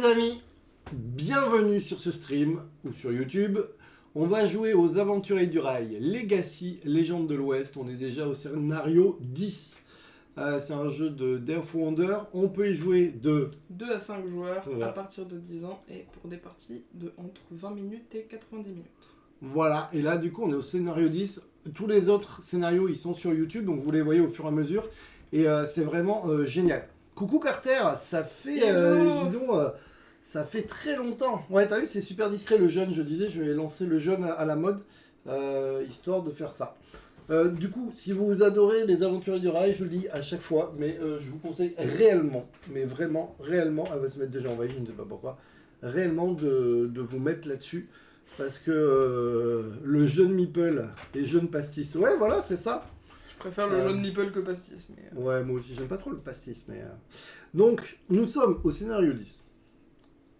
amis, bienvenue sur ce stream ou sur YouTube. On va jouer aux Aventuriers du Rail, Legacy, Légende de l'Ouest. On est déjà au scénario 10. C'est un jeu de Day of Wonder. On peut y jouer de 2 à 5 joueurs voilà. À partir de 10 ans et pour des parties de entre 20 minutes et 90 minutes. Voilà, et là du coup on est au scénario 10. Tous les autres scénarios ils sont sur YouTube, donc vous les voyez au fur et à mesure. Et c'est vraiment génial. Coucou Carter, ça fait, dis donc, ça fait très longtemps. Ouais, t'as vu, c'est super discret le jeune, je disais, je vais lancer le jeune à la mode, histoire de faire ça. Du coup, si vous adorez les Aventuriers du Rail, je le dis à chaque fois, mais je vous conseille réellement, mais vraiment, réellement, elle va se mettre déjà envahie, je ne sais pas pourquoi, réellement de vous mettre là-dessus, parce que le jeune Meeple et jeune Pastis, ouais, voilà, c'est ça. Je préfère le jaune meeple que pastis. Mais Ouais, moi aussi, j'aime pas trop le pastis, mais... Donc, nous sommes au scénario 10.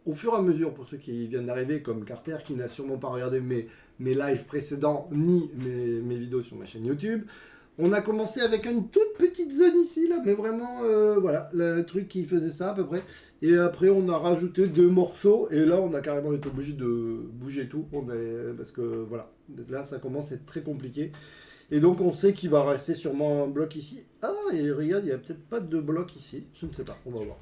Au fur et à mesure, pour ceux qui viennent d'arriver, comme Carter, qui n'a sûrement pas regardé mes lives précédents, ni mes vidéos sur ma chaîne YouTube, on a commencé avec une toute petite zone ici, là, mais vraiment, voilà, le truc qui faisait ça, à peu près. Et après, on a rajouté 2 morceaux, et là, on a carrément été obligé de bouger tout, parce que, voilà, là, ça commence à être très compliqué. Et donc on sait qu'il va rester sûrement un bloc ici. Ah, et regarde, il n'y a peut-être pas de bloc ici. Je ne sais pas, on va voir.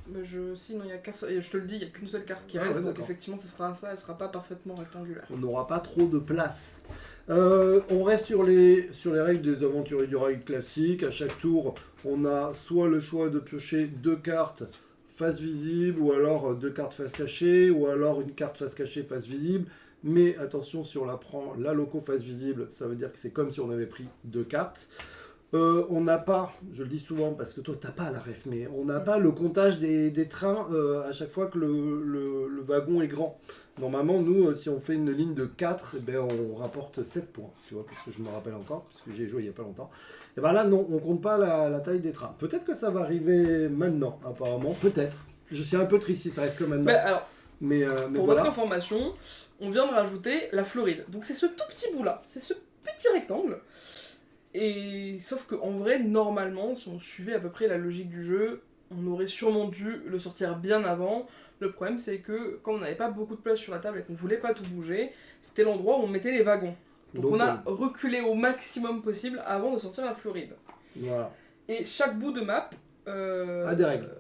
Sinon, il y a qu'un seul, je te le dis, il n'y a qu'une seule carte qui reste, donc effectivement, ce sera ça, elle ne sera pas parfaitement rectangulaire. On n'aura pas trop de place. On reste sur les règles des Aventuriers du Rail classiques. À chaque tour, on a soit le choix de piocher 2 cartes face visible, ou alors 2 cartes face cachée, ou alors une carte face cachée face visible. Mais attention, si on la prend la loco face visible, ça veut dire que c'est comme si on avait pris 2 cartes. On n'a pas, je le dis souvent parce que toi t'as pas la ref, mais on n'a pas le comptage des trains à chaque fois que le wagon est grand. Normalement, nous, si on fait une ligne de 4, eh ben, on rapporte 7 points, tu vois, parce que je me rappelle encore, parce que j'ai joué il n'y a pas longtemps. Et bien là, non, on compte pas la taille des trains. Peut-être que ça va arriver maintenant, apparemment, peut-être. Je suis un peu triste si ça arrive que maintenant. Alors, mais pour voilà. votre information, on vient de rajouter la Floride. Donc c'est ce tout petit bout-là, c'est ce petit rectangle. Et sauf qu'en vrai, normalement, si on suivait à peu près la logique du jeu, on aurait sûrement dû le sortir bien avant. Le problème, c'est que comme on n'avait pas beaucoup de place sur la table et qu'on voulait pas tout bouger, c'était l'endroit où on mettait les wagons. Donc on a reculé au maximum possible avant de sortir la Floride. Voilà. Et chaque bout de map a des règles.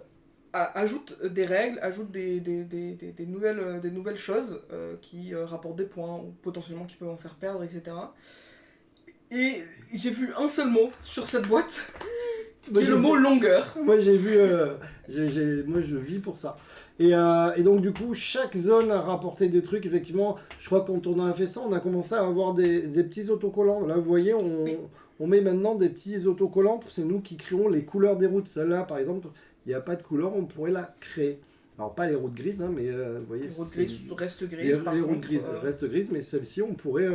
Ajoute des règles, ajoute des nouvelles choses qui rapportent des points ou potentiellement qui peuvent en faire perdre, etc. Et j'ai vu un seul mot sur cette boîte, qui est le mot longueur. Moi j'ai vu, moi je vis pour ça. Et donc du coup, chaque zone a rapporté des trucs, effectivement. Je crois que quand on a fait ça, on a commencé à avoir des petits autocollants. Là vous voyez, on met maintenant des petits autocollants, c'est nous qui créons les couleurs des routes. Celle-là par exemple, il n'y a pas de couleur, on pourrait la créer. Alors pas les routes grises, hein, mais vous voyez... Les routes grises restent grises. Les routes grises restent grises, mais celle-ci, on pourrait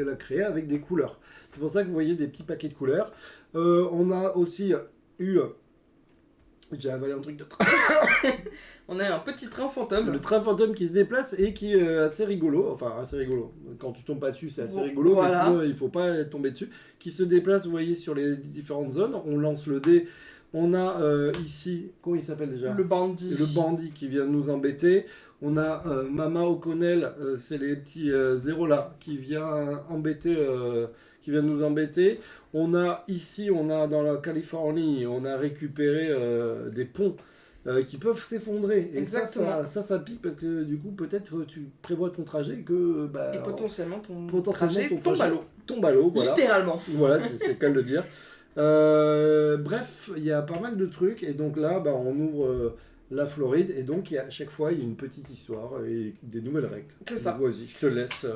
la créer avec des couleurs. C'est pour ça que vous voyez des petits paquets de couleurs. On a aussi eu... J'ai avalé un truc de train. On a un petit train fantôme. Le train fantôme qui se déplace et qui est assez rigolo. Enfin, assez rigolo. Quand tu tombes pas dessus, c'est assez rigolo, voilà. Mais sinon, il faut pas tomber dessus. Qui se déplace, vous voyez, sur les différentes zones. On lance le dé. On a ici, comment il s'appelle déjà ? Le bandit. Le bandit qui vient nous embêter. On a Mama O'Connell, c'est les petits zéros là, qui vient nous embêter. On a ici, dans la Californie, on a récupéré des ponts qui peuvent s'effondrer. Et exactement. ça pique parce que du coup, peut-être tu prévois ton trajet et que... et potentiellement ton trajet tombe à l'eau. Tombe à l'eau, voilà. Littéralement. Voilà, c'est le cas de le dire. Bref, il y a pas mal de trucs et donc là on ouvre la Floride et donc à chaque fois il y a une petite histoire et des nouvelles règles. C'est ça. Vas-y, je te laisse.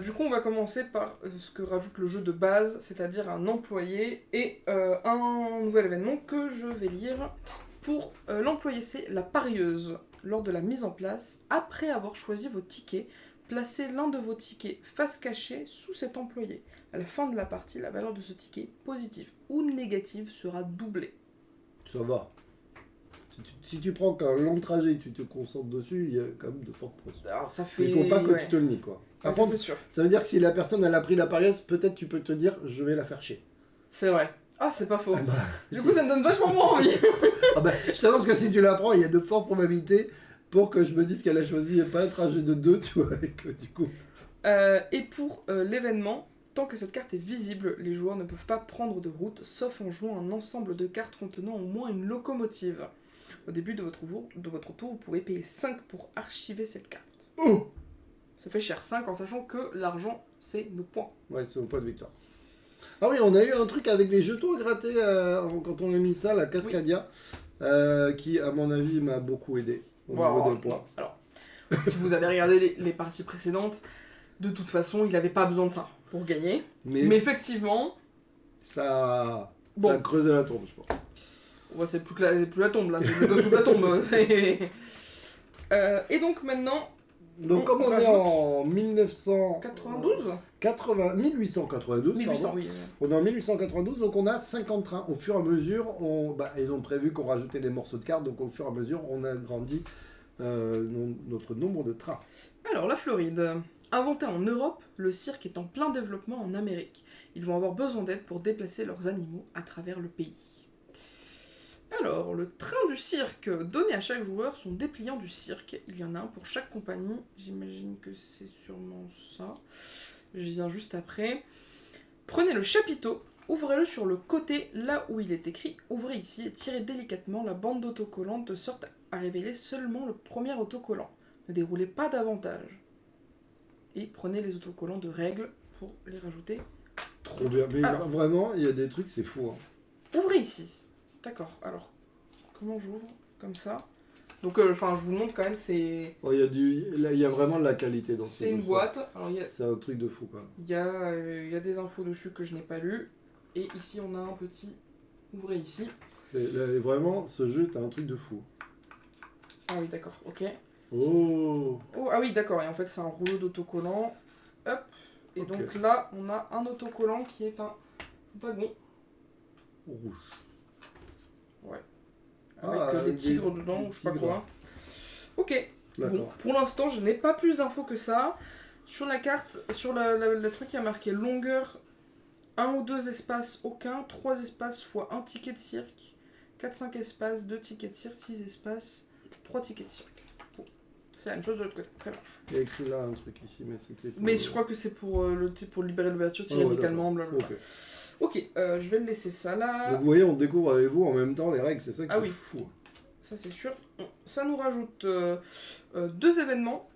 Du coup on va commencer par ce que rajoute le jeu de base, c'est-à-dire un employé et un nouvel événement que je vais lire. Pour l'employé, c'est la parieuse. Lors de la mise en place, après avoir choisi vos tickets, placez l'un de vos tickets face cachée sous cet employé. À la fin de la partie, la valeur de ce ticket, positive ou négative, sera doublée. Ça va. Si tu prends qu'un long trajet, tu te concentres dessus, il y a quand même de fortes possibilités. Alors ça fait... Il faut pas que tu te le nies, quoi. Par contre, c'est sûr. Ça veut dire que si la personne elle a pris la parieuse, peut-être tu peux te dire je vais la faire chier. C'est vrai. Ah, c'est pas faux. Ah bah, du coup, ça me donne vachement moins envie. Ah bah, je t'annonce que si tu la prends, il y a de fortes probabilités pour que je me dise qu'elle a choisi et pas un trajet de 2, tu vois, et que du coup... Et pour l'événement, tant que cette carte est visible, les joueurs ne peuvent pas prendre de route, sauf en jouant un ensemble de cartes contenant au moins une locomotive. Au début de votre tour, vous pouvez payer 5 pour archiver cette carte. Oh, Ça fait cher 5 en sachant que l'argent, c'est nos points. ouais, c'est au point de victoire. Ah oui, on a eu un truc avec des jetons à gratter quand on a mis ça, la Cascadia, qui, à mon avis, m'a beaucoup aidé au niveau des points. Alors, si vous avez regardé les parties précédentes, de toute façon, il n'avait pas besoin de ça pour gagner. Mais effectivement... Ça a creusé la tombe, je pense. Ouais, c'est plus la tombe, là. C'est le dessous de la tombe. Et donc, maintenant... Donc, comme on est en 92 1892, 1800, pardon. oui. On est en 1892, donc on a 50 trains. Au fur et à mesure, ils ont prévu qu'on rajoutait des morceaux de cartes, donc au fur et à mesure, on a grandi notre nombre de trains. Alors, la Floride. Inventé en Europe, le cirque est en plein développement en Amérique. Ils vont avoir besoin d'aide pour déplacer leurs animaux à travers le pays. Alors, le train du cirque donné à chaque joueur sont dépliants du cirque. Il y en a un pour chaque compagnie. J'imagine que c'est sûrement ça. Je viens juste après. Prenez le chapiteau, ouvrez-le sur le côté, là où il est écrit « Ouvrez ici » et tirez délicatement la bande d'autocollants de sorte à révéler seulement le premier autocollant. Ne déroulez pas davantage. Et prenez les autocollants de règles pour les rajouter. Trop bien. Mais vraiment, il y a des trucs, c'est fou. Hein. Ouvrez ici. D'accord, alors, comment j'ouvre? Comme ça. Donc, je vous montre quand même, c'est... Oh, il y a vraiment de la qualité dans c'est une boîte. Alors, c'est un truc de fou, quoi. Il y a des infos dessus que je n'ai pas lues. Et ici, on a un petit... Ouvrez ici. Vraiment, ce jeu, t'as un truc de fou. Ah oui, d'accord, ok. Oh, Ah oui, d'accord, et en fait, c'est un rouleau d'autocollant. Hop. Et donc là, on a un autocollant qui est un wagon. Rouge. Ouais. Avec des tigres dedans, ou je sais pas quoi. Ok. Bon, pour l'instant, je n'ai pas plus d'infos que ça. Sur la carte, sur le truc, il y a marqué longueur 1 ou 2 espaces, aucun, 3 espaces fois 1 ticket de cirque, 4-5 espaces, 2 tickets de cirque, 6 espaces, 3 tickets de cirque. Bon. C'est la même chose de l'autre côté. Très bien. Il y a écrit là un truc ici, mais c'était... Mais je crois que c'est pour libérer l'ouverture, tirer amicalement, blablabla. Ok, je vais le laisser ça là. Donc vous voyez, on découvre avec vous en même temps les règles, c'est ça qui est fou. Ça c'est sûr. Ça nous rajoute 2 événements.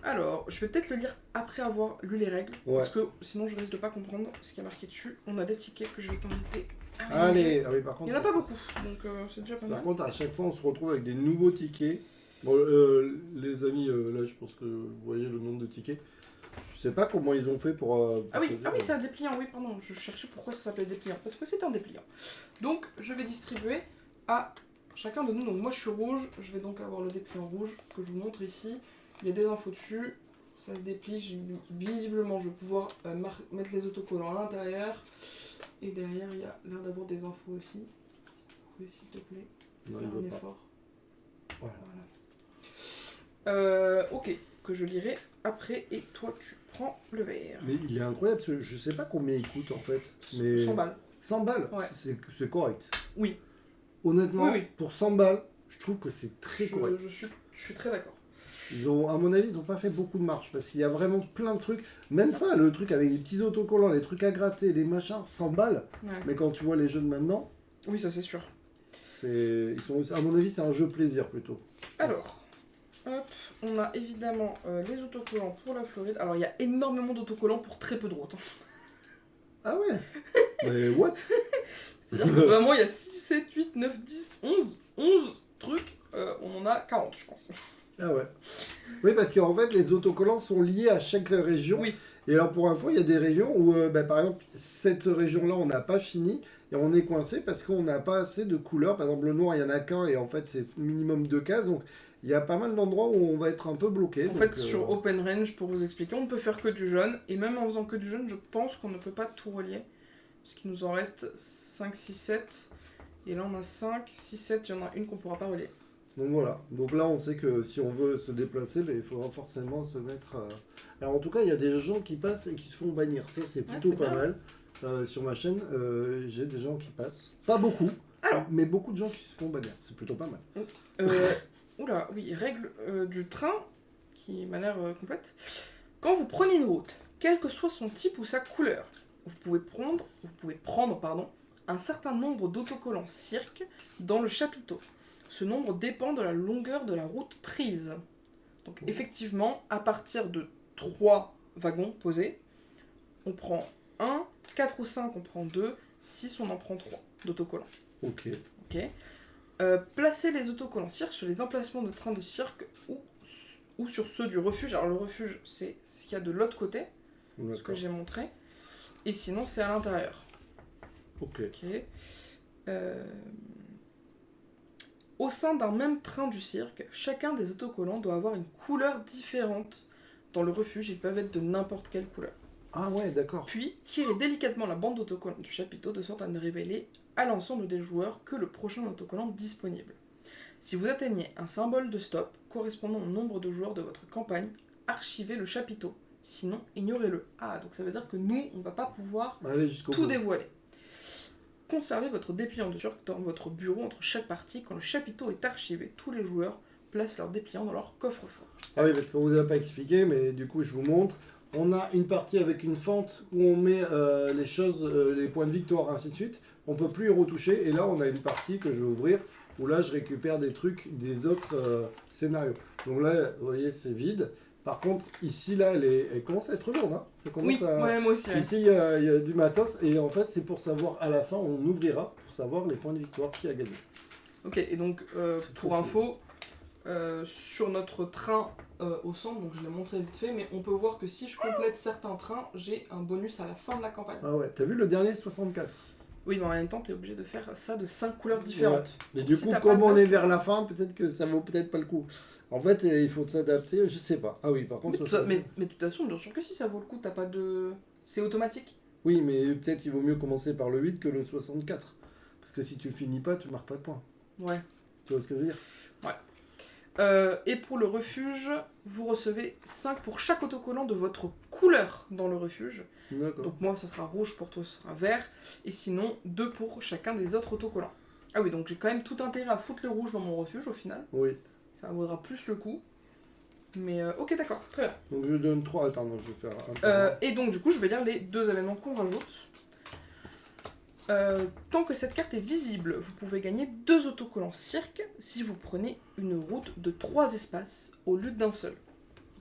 Alors, je vais peut-être le lire après avoir lu les règles, parce que sinon je risque de pas comprendre ce qui est marqué dessus. On a des tickets que je vais t'inviter à Allez, ah oui, par contre... Il n'y en a pas beaucoup, donc c'est déjà pas mal. Par contre, à chaque fois, on se retrouve avec des nouveaux tickets. Bon, les amis, là, je pense que vous voyez le nombre de tickets. Je sais pas comment ils ont fait pour ah oui, c'est un dépliant, oui, pardon. Je cherchais pourquoi ça s'appelait dépliant. Parce que c'est un dépliant. Donc, je vais distribuer à chacun de nous. Donc, moi, je suis rouge. Je vais donc avoir le dépliant rouge que je vous montre ici. Il y a des infos dessus. Ça se déplie. Visiblement, je vais pouvoir mettre les autocollants à l'intérieur. Et derrière, il y a l'air d'avoir des infos aussi. Vous pouvez, s'il te plaît, faire un effort. Voilà. Ok, que je lirai après. Et toi, tu prends le verre. Mais il est incroyable, je sais pas combien il coûte en fait. Mais... 100 balles. 100 balles, ouais. C'est correct. Oui. Honnêtement, pour 100 balles, je trouve que c'est très correct. Je suis très d'accord. À mon avis, ils n'ont pas fait beaucoup de marge parce qu'il y a vraiment plein de trucs. Même ça, le truc avec les petits autocollants, les trucs à gratter, les machins, 100 balles. Ouais. Mais quand tu vois les jeux de maintenant... Oui, ça c'est sûr. À mon avis, c'est un jeu plaisir plutôt. Alors, hop, on a évidemment les autocollants pour la Floride. Alors, il y a énormément d'autocollants pour très peu de routes. Ah ouais. Mais what? C'est-à-dire que vraiment, il y a 6, 7, 8, 9, 10, 11 trucs. On en a 40, je pense. Ah ouais. Oui, parce qu'en fait, les autocollants sont liés à chaque région. Oui. Et alors, pour info, il y a des régions où, par exemple, cette région-là, on n'a pas fini. Et on est coincé parce qu'on n'a pas assez de couleurs. Par exemple, le noir, il n'y en a qu'un. Et en fait, c'est minimum 2 cases. Donc, il y a pas mal d'endroits où on va être un peu bloqué. En fait, sur Open Range, pour vous expliquer, on ne peut faire que du jaune. Et même en faisant que du jaune, je pense qu'on ne peut pas tout relier. Parce qu'il nous en reste 5, 6, 7. Et là, on a 5, 6, 7. Il y en a une qu'on ne pourra pas relier. Donc voilà. Donc là, on sait que si on veut se déplacer, il faudra forcément se mettre... Alors en tout cas, il y a des gens qui passent et qui se font bannir. Ça, c'est plutôt pas mal. Sur ma chaîne, j'ai des gens qui passent. Pas beaucoup, mais beaucoup de gens qui se font bannir. C'est plutôt pas mal. Oula, oui, règle du train, qui m'a l'air complète. Quand vous prenez une route, quel que soit son type ou sa couleur, vous pouvez prendre un certain nombre d'autocollants cirque dans le chapiteau. Ce nombre dépend de la longueur de la route prise. Donc effectivement, à partir de 3 wagons posés, on prend 1, 4 ou 5 on prend 2, 6 on en prend 3 d'autocollants. Ok. Ok. Placez les autocollants cirque sur les emplacements de trains de cirque ou sur ceux du refuge. Alors le refuge, c'est ce qu'il y a de l'autre côté, ce que j'ai montré. Et sinon, c'est à l'intérieur. Ok. Au sein d'un même train du cirque, chacun des autocollants doit avoir une couleur différente. Dans le refuge, ils peuvent être de n'importe quelle couleur. Ah ouais, d'accord. Puis, tirez délicatement la bande d'autocollants du chapiteau de sorte à ne révéler à l'ensemble des joueurs que le prochain autocollant disponible. Si vous atteignez un symbole de stop correspondant au nombre de joueurs de votre campagne, archivez le chapiteau. Sinon, ignorez-le. Ah, donc ça veut dire que nous, on va pas pouvoir tout dévoiler. Conservez votre dépliant de cirque dans votre bureau entre chaque partie. Quand le chapiteau est archivé, tous les joueurs placent leur dépliant dans leur coffre-fort. Ah oui, parce qu'on vous a pas expliqué, mais du coup, je vous montre. On a une partie avec une fente où on met les choses, les points de victoire, ainsi de suite. On peut plus y retoucher. Et là, on a une partie que je vais ouvrir où là, je récupère des trucs des autres scénarios. Donc là, vous voyez, c'est vide. Par contre, ici, là, elle commence à être lourde. Hein. Ça commence ouais, moi aussi. Ouais. Ici, il y a du matos. Et en fait, c'est pour savoir, à la fin, on ouvrira pour savoir les points de victoire qui a gagné. Ok, et donc, pour info, sur notre train au centre, donc je l'ai montré vite fait, mais on peut voir que si je complète certains trains, j'ai un bonus à la fin de la campagne. Ah ouais, t'as vu le dernier 64? Oui, mais en même temps, t'es obligé de faire ça de 5 couleurs différentes. Ouais. Mais du coup, comme on est vers la fin, peut-être que ça vaut peut-être pas le coup. En fait, il faut s'adapter, je sais pas. Ah oui, par contre... Mais de toute façon, bien sûr que si ça vaut le coup, t'as pas de... C'est automatique. Oui, mais peut-être il vaut mieux commencer par le 8 que le 64. Parce que si tu le finis pas, tu marques pas de points. Ouais. Tu vois ce que je veux dire? Ouais. Et pour le refuge, vous recevez 5 pour chaque autocollant de votre couleur dans le refuge. D'accord. Donc moi, ça sera rouge, pour toi, ce sera vert. Et sinon, 2 pour chacun des autres autocollants. Ah oui, donc j'ai quand même tout intérêt à foutre le rouge dans mon refuge, au final. Oui. Ça vaudra plus le coup. Mais ok, d'accord, très bien. Donc je donne 3. Attends, non, je vais faire un. Et donc, du coup, je vais lire les 2 événements qu'on rajoute. Tant que cette carte est visible, vous pouvez gagner 2 autocollants cirque si vous prenez une route de 3 espaces au lieu d'un seul.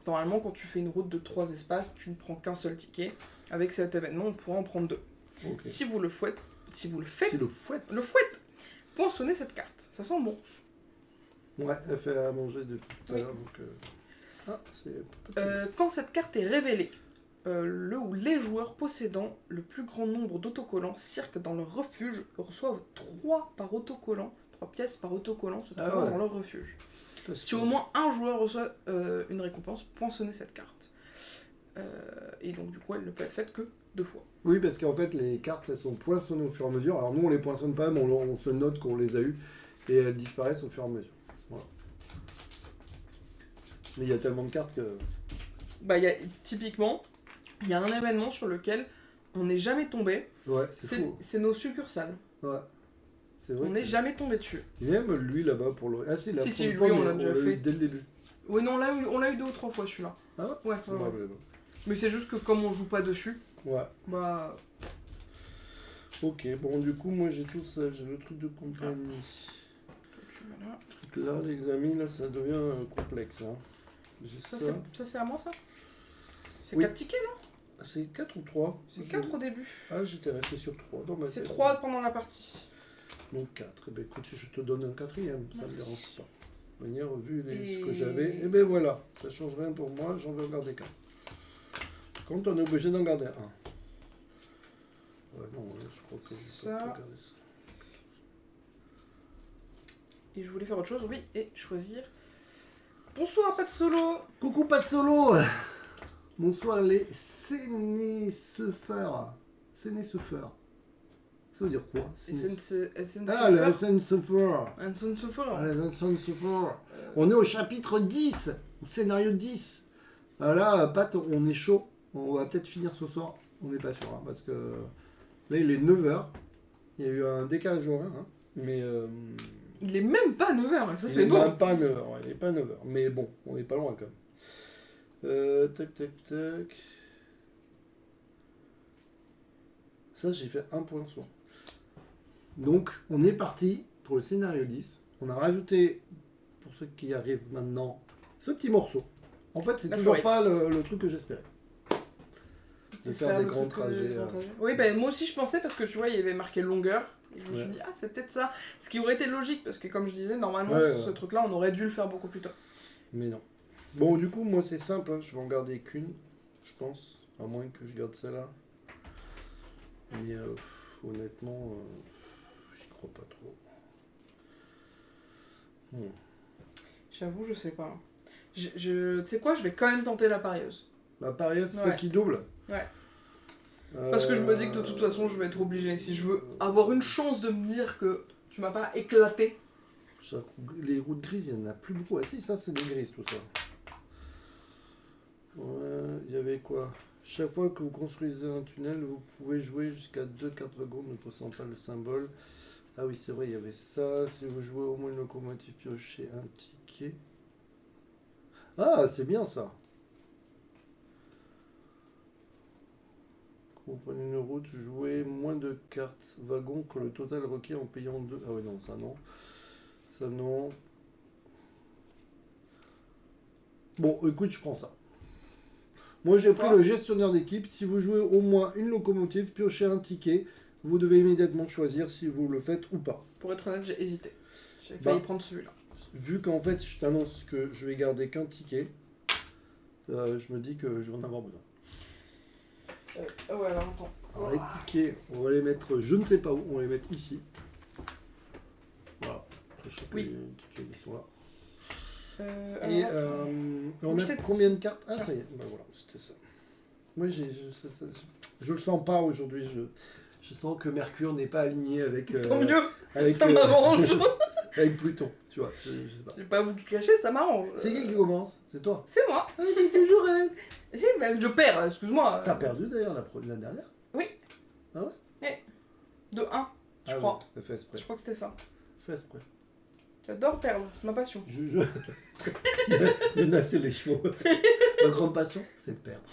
Normalement, quand tu fais une route de 3 espaces, tu ne prends qu'un seul ticket. Avec cet événement, on pourra en prendre 2. Okay. Si vous le faites, le fouette, poinçonnez cette carte. Ça sent bon. Ouais, elle fait à manger depuis tout à l'heure, donc... Ah, c'est... Quand cette carte est révélée, le ou les joueurs possédant le plus grand nombre d'autocollants cirque dans leur refuge reçoivent 3 pièces par autocollant se trouvant dans leur refuge. Si au moins un joueur reçoit une récompense, poinçonnez cette carte. Et donc du coup, elle ne peut être faite que 2 fois. Oui, parce qu'en fait, les cartes, elles sont poinçonnées au fur et à mesure. Alors nous, on les poinçonne pas, mais on se note qu'on les a eues. Et elles disparaissent au fur et à mesure. Voilà. Mais il y a tellement de cartes que... Bah, typiquement, il y a un événement sur lequel on n'est jamais tombé. Ouais, c'est nos succursales. Ouais. C'est vrai. On n'est jamais tombé dessus. Il y a même lui là-bas pour le... Ah si, là, si, lui, on l'a déjà fait. Dès le début. Oui, non, on l'a eu 2 ou 3 fois celui-là. Ah ouais? Ouais. Mais c'est juste que comme on joue pas dessus, bah... Ok, bon du coup moi j'ai tout ça, j'ai le truc de compagnie. Voilà. Le truc là, les amis, là ça devient complexe. Hein. J'ai ça. Ça c'est à moi ça? C'est 4 tickets là? C'est 4 ou 3? C'est 4 au début. Ah j'étais resté sur 3. C'est 3 pendant la partie. Donc 4. Eh ben écoute, je te donne un 4ème, ça me dérange pas. De manière, vu ce que j'avais, et ben voilà, ça change rien pour moi, j'en veux garder qu'un. Quand on est obligé d'en garder un. Ouais, non, je crois que je peux pas garder ça. Et je voulais faire autre chose, oui, et choisir. Bonsoir, pas de solo. Coucou, pas de solo. Bonsoir les Sénécefeurs. Sénécefeurs. Ça veut dire quoi? Ah, le Sénécefeurs. On est au chapitre 10, au scénario 10. Là, Pat, on est chaud. On va peut-être finir ce soir. On n'est pas sûr, hein, parce que là, il est 9h. Il y a eu un décalage horaire, hein, mais... Il est même pas 9h, ça Il c'est est beau. même pas 9h, ouais, il est pas 9h. Mais bon, on est pas loin quand même. Tac. Ça, j'ai fait un point sur. Donc, on est parti pour le scénario 10. On a rajouté, pour ceux qui arrivent maintenant, ce petit morceau. En fait, c'est La toujours forêt. pas le truc que j'espérais. De faire des le grands truc, trajets. grands trajets. Oui, bah, moi aussi je pensais parce que tu vois, il y avait marqué longueur. Et je me suis dit, ah, c'est peut-être ça. Ce qui aurait été logique parce que, comme je disais, normalement, ce truc-là, on aurait dû le faire beaucoup plus tôt. Mais non. Bon, du coup, moi, c'est simple. Hein. Je vais en garder qu'une, je pense. À moins que je garde celle-là. Mais honnêtement, j'y crois pas trop. J'avoue, je sais pas. Tu sais quoi, je vais quand même tenter la parieuse. La parieuse, c'est Ouais. celle qui double. Ouais. Parce que je me dis que de toute façon, je vais être obligé. Si je veux avoir une chance de me dire que tu m'as pas éclaté. Les routes grises, il n'y en a plus beaucoup. Ah si, ça, c'est des grises, tout ça. Ouais, il y avait quoi? Chaque fois que vous construisez un tunnel, vous pouvez jouer jusqu'à 2 cartes wagons ne possédant pas le symbole. Ah oui, c'est vrai, il y avait ça. Si vous jouez au moins une locomotive, piochez un ticket. Ah, c'est bien ça. Quand vous prenez une route, jouez moins de cartes wagons que le total requis en payant 2. Ah oui, non, ça non. Ça non. Bon, écoute, je prends ça. Moi, j'ai pris le gestionnaire d'équipe. Si vous jouez au moins une locomotive, piochez un ticket. Vous devez immédiatement choisir si vous le faites ou pas. Pour être honnête, j'ai hésité. J'ai failli prendre celui-là. Vu qu'en fait, je t'annonce que je vais garder qu'un ticket, je me dis que je vais en avoir besoin. Ouais, alors attends. Alors, les tickets, on va les mettre, je ne sais pas où, on va les mettre ici. Voilà. Je sais que les tickets, ils sont là. Et on a combien de cartes? Ah, ça y est, ben voilà, c'était ça. Moi, je le sens pas aujourd'hui. Je sens que Mercure n'est pas aligné avec. Tant mieux, avec, ça m'arrange. avec Pluton, tu vois. Je sais pas. Je vais pas vous cacher, ça m'arrange. C'est qui commence? C'est toi? C'est moi. Ah, j'ai toujours elle. Eh ben, je perds, excuse-moi. T'as perdu d'ailleurs la dernière? Oui. Ah ouais? De 1, je crois. Ouais, fais exprès. Je crois que c'était ça. Fais exprès. J'adore perdre, c'est ma passion. Il y en a, c'est les chevaux. Ma grande passion, c'est de perdre.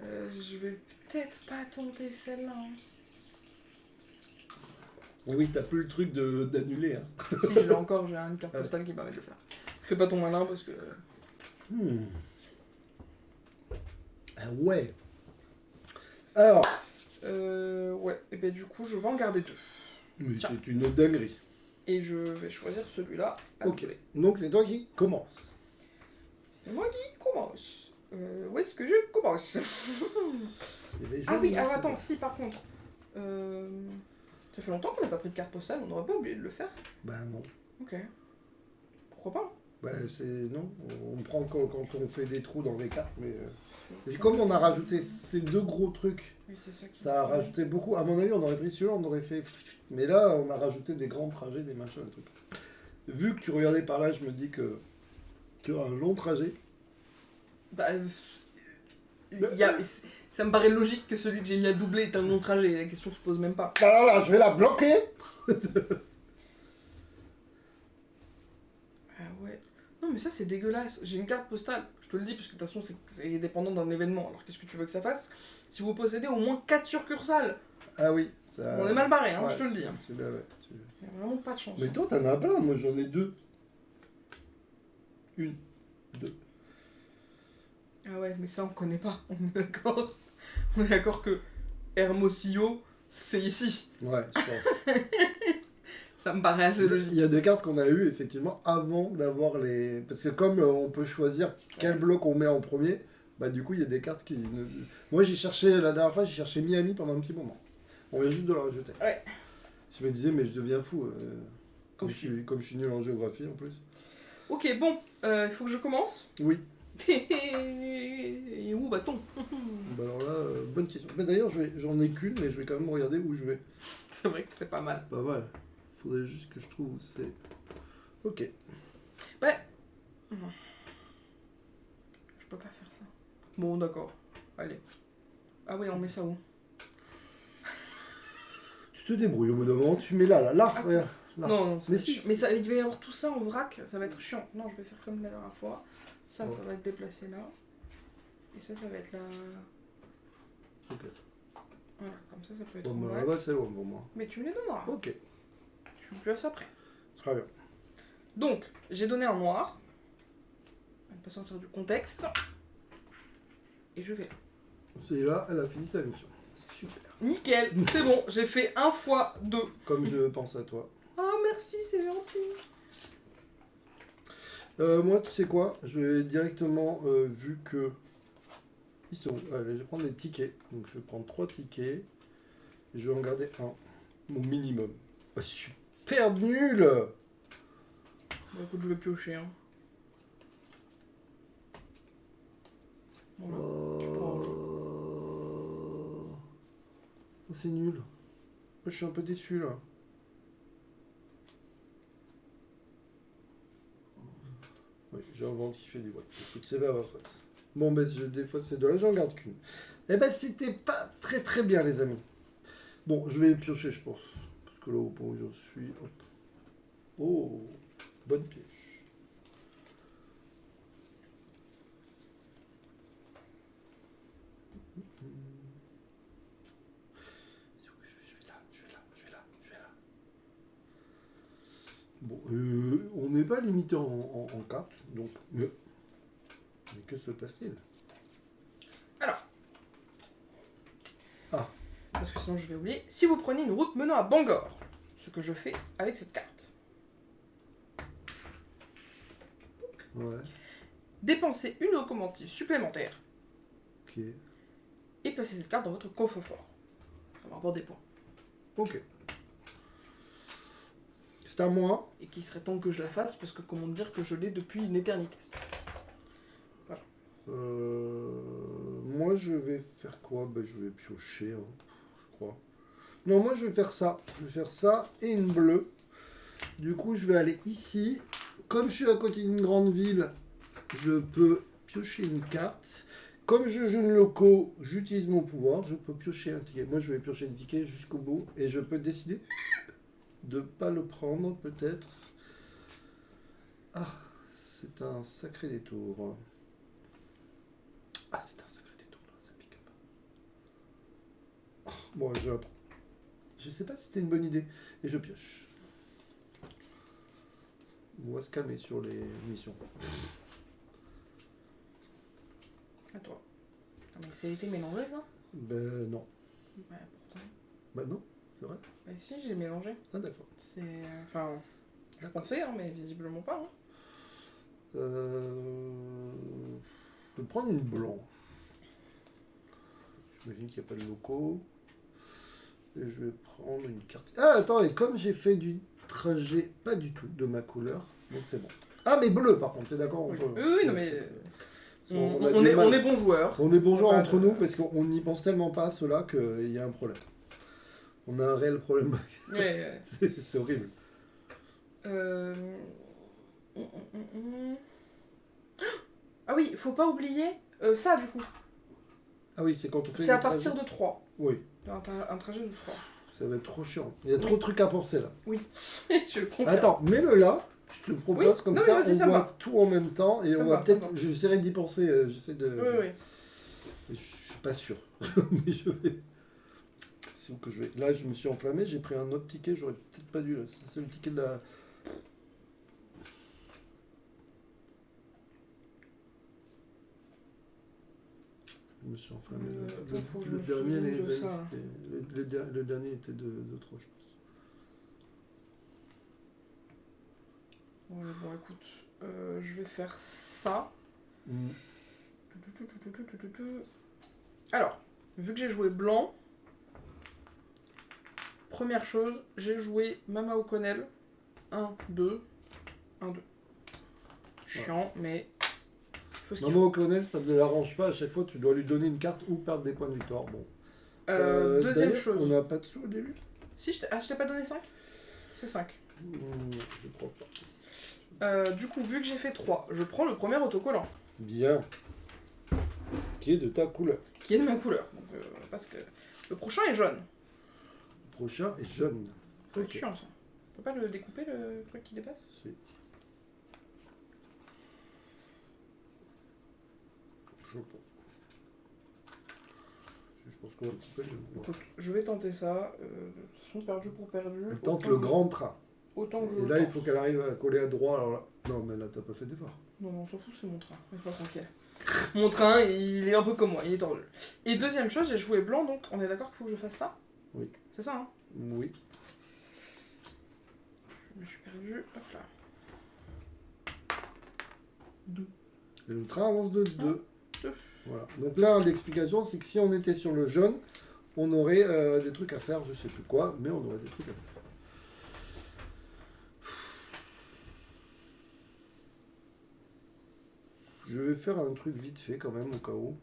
Je vais peut-être pas tenter celle-là. Hein. Oui, t'as plus le truc d'annuler. Hein. Si, je l'ai encore, j'ai une carte postale qui permet de le faire. Fais pas ton malin parce que... Ah ouais. Alors. Ouais, et ben du coup, je vais en garder 2. Mais c'est une dinguerie. Et je vais choisir celui-là. Ok, donc c'est toi qui commence. C'est moi qui commence. Où est-ce que je commence? Ah oui, alors attends, si par contre... Ça fait longtemps qu'on n'a pas pris de carte postale, on n'aurait pas oublié de le faire? Bah non. Ok. Pourquoi pas? Bah c'est... Non, on prend quand on fait des trous dans les cartes, mais... Et comme on a rajouté ces deux gros trucs, oui, c'est ça, ça a rajouté beaucoup. À mon avis, on aurait pris celui-là, on aurait fait... Mais là, on a rajouté des grands trajets, des machins, des trucs. Vu que tu regardais par là, je me dis que tu as un long trajet. Bah... Ça me paraît logique que celui que j'ai mis à doubler est un long trajet, la question se pose même pas. Alors là, je vais la bloquer. Ah ouais. Non mais ça c'est dégueulasse. J'ai une carte postale, je te le dis, parce que de toute façon c'est dépendant d'un événement. Alors qu'est-ce que tu veux que ça fasse? Si vous possédez au moins 4 succursales, Ah oui, ça... on est mal barré, hein, ouais, je te le dis. Celui-là, ouais. Il n'y a vraiment pas de chance. Mais toi, t'en as plein, moi j'en ai 2. 1, 2. Ah ouais, mais ça on connaît pas, on est d'accord. On est d'accord que Hermosillo, c'est ici. Ouais, je pense. Ça me paraît assez logique. Il y a des cartes qu'on a eues effectivement avant d'avoir les... Parce que comme on peut choisir quel bloc on met en premier, bah du coup il y a des cartes qui... Moi j'ai cherché, la dernière fois j'ai cherché Miami pendant un petit moment. On vient juste de la rajouter. Ouais. Je me disais mais je deviens fou. Comme je suis nul en géographie en plus. Ok, bon, il faut que je commence. Oui. Et où va-t-on? Bah alors là, bonne question. Mais d'ailleurs j'en ai qu'une mais je vais quand même regarder où je vais. C'est vrai que c'est pas mal. Pas mal. Faudrait juste que je trouve où c'est. Ok. Ouais. Je peux pas faire ça. Bon, d'accord. Allez. Ah ouais, on met ça où? Tu te débrouilles au bout d'un moment, tu mets là, Attends. regarde. Là. Non, non, Mais mais, si. mais ça, il va y avoir tout ça en vrac, ça va être chiant. Non, je vais faire comme la dernière fois. Ça, Ouais. ça va être déplacé là. Et ça va être là. Ok. Voilà, comme ça peut être Bon, en bah, vrac. là-bas, c'est loin pour moi. Mais tu me les donneras. Ok. Tu me places après. Très bien. Donc, j'ai donné un noir. On va pas sortir du contexte. Et je vais là. C'est là, elle a fini sa mission. Super. Nickel, c'est bon, j'ai fait 1 x 2. Comme je pense à toi. Oh merci, c'est gentil. Moi, tu sais quoi? Je vais directement, vu que... Ils sont... Allez, je vais prendre des tickets. Donc, je vais prendre 3 tickets. Et je vais en garder un. Mon minimum. Oh, super nul! Bon écoute, je vais piocher. Hein. Voilà. C'est nul. Moi, je suis un peu déçu, là. Oui, j'ai inventif des voix. Écoute, c'est pas ma faute. Bon, ben, des fois, c'est de là, j'en garde qu'une. Eh ben, c'était pas très très bien, les amis. Bon, je vais piocher, je pense. Parce que là, au point où j'en suis... Hop. Oh, bonne pioche. Bon, on n'est pas limité en cartes, donc... Mais que se passe-t-il? Alors. Ah. Parce que sinon je vais oublier. Si vous prenez une route menant à Bangor, ce que je fais avec cette carte. Ouais, Dépensez une locomotive supplémentaire ok. et placez cette carte dans votre coffre-fort. Ça va avoir des points. Ok. C'est à moi. Et qu'il serait temps que je la fasse parce que comment dire que je l'ai depuis une éternité. Moi, je vais faire quoi? Ben, je vais piocher, hein, je crois. Non, moi, je vais faire ça. Je vais faire ça et une bleue. Du coup, je vais aller ici. Comme je suis à côté d'une grande ville, je peux piocher une carte. Comme je joue une loco, j'utilise mon pouvoir. Je peux piocher un ticket. Moi, je vais piocher le ticket jusqu'au bout. Et je peux décider de ne pas le prendre, peut-être. Ah, c'est un sacré détour. Ah, c'est un sacré détour, là, ça pique un peu. Oh, bon, je la prends. Je sais pas si c'était une bonne idée. Et je pioche. On va se calmer sur les missions. À toi. Ah, mais ça a été mélangé ça? Ben non. Ouais, pourtant. Ben non, c'est vrai. Bah si, j'ai mélangé. Ah d'accord. C'est... Enfin... Je pensais, hein, mais visiblement pas. Hein. Je vais prendre une blanche. J'imagine qu'il n'y a pas de locaux. Et je vais prendre une carte. Ah attends, et comme j'ai fait du trajet pas du tout de ma couleur, donc c'est bon. Ah mais bleu par contre, t'es d'accord? Oui, on peut- oui, non mais... Parce On, qu'on a on du est, mal. on est bons joueurs. On est bons joueurs Pas entre de- nous parce qu'on n'y pense tellement pas à cela qu'il y a un problème. On a un réel problème. Ouais, C'est horrible. euh... Ah oui, faut pas oublier ça du coup. Ah oui, c'est quand on fait C'est à le trajet. partir de 3. Oui, Un trajet de 3. ça va être trop chiant. Il y a trop de trucs à penser là. Je le confirme. Attends, mets-le là. Je te propose Oui, comme non, ça, mais vas-y, on ça me voit va. tout en même temps et Ça on me va va, ça me peut-être. va. J'essaierai d'y penser. J'essaie de. Oui, oui. Je suis pas sûr, mais je vais. C'est où que je vais. Là, je me suis enflammé. J'ai pris un autre ticket. J'aurais peut-être pas dû. Là. C'est le ticket de la. Je me suis enflammé. Faut que je Le me dernier, souvienne les de amis, ça. le dernier était de trop, je pense. Ouais, bon, écoute, je vais faire ça. Mm. Alors, vu que j'ai joué blanc, première chose, j'ai joué Mama O'Connell. 1, 2, 1, 2. Chiant, mais faut ce qu'il Maman faut. O'Connell, ça ne l'arrange pas. À chaque fois, tu dois lui donner une carte ou perdre des points de victoire. Bon. Deuxième D'ailleurs, chose. On n'a pas de sous au début? Si, je t'ai pas donné 5? C'est 5. Je crois pas. Du coup, vu que j'ai fait 3, je prends le premier autocollant, Bien. Qui est de ta couleur. qui est de ma couleur. Donc, parce que le prochain est jaune. Le prochain est jaune. Ça va être Ok. chiant, ça. On peut pas le découper, le truc qui dépasse? Si. Je pense. Je pense qu'on va le couper. Écoute, je vais tenter ça. De toute façon, perdu pour perdu. Elle tente le grand train. Autant que je Et le là, il tente. faut qu'elle arrive à coller à droite. Alors là... Non, mais là, t'as pas fait d'effort. Non, on s'en fout, c'est mon train. Reste pas tranquille. Mon train, il est un peu comme moi, il est tordu. Et deuxième chose, j'ai joué blanc, donc on est d'accord qu'il faut que je fasse ça? Oui. C'est ça, hein? Oui. Je me suis perdu. Hop là. 2. Et le train avance de 2. Deux. Voilà. Donc là, l'explication, c'est que si on était sur le jaune, on aurait des trucs à faire, je sais plus quoi, mais on aurait des trucs à faire. Je vais faire un truc vite fait quand même, au cas où.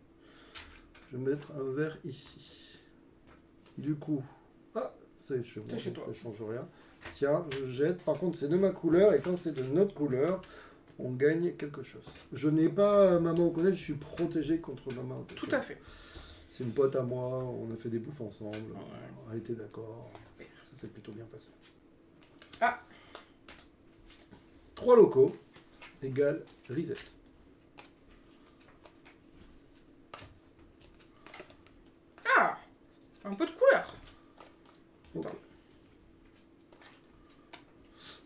Je vais mettre un vert ici. Du coup... Ah, c'est chez moi, C'est chez donc toi. ça change rien. Tiens, je jette. Par contre, c'est de ma couleur, et quand c'est de notre couleur, on gagne quelque chose. Je n'ai pas maman au connaître, je suis protégé contre maman au connaître. Tout à fait. C'est une pote à moi, on a fait des bouffes ensemble, Ouais. on a été d'accord, Super. ça s'est plutôt bien passé. Ah. 3 locaux égale reset. Ah! Un peu de couleur. Ok. Attends.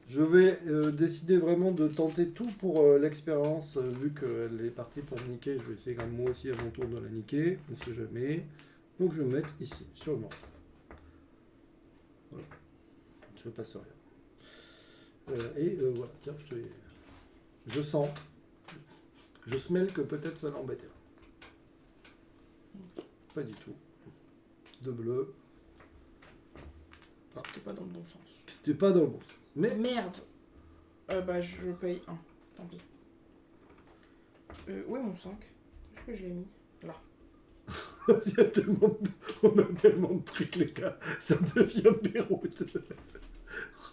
Je vais décider vraiment de tenter tout pour l'expérience, vu qu'elle est partie pour me niquer, je vais essayer quand même moi aussi à mon tour de la niquer, on ne sait jamais. Donc je vais me mettre ici, sur le mort. Voilà. Je ne passe rien. Voilà, tiens, je sens, je smell que peut-être ça l'embêtait. Pas du tout. De bleu. C'était pas dans le bon sens. C'était pas dans le bon sens. Mais Merde. Bah je paye 1. Tant pis. Où est mon 5? Est-ce que je l'ai mis? Là. il y a tellement on a tellement de trucs, les gars. Ça devient Beyrouth.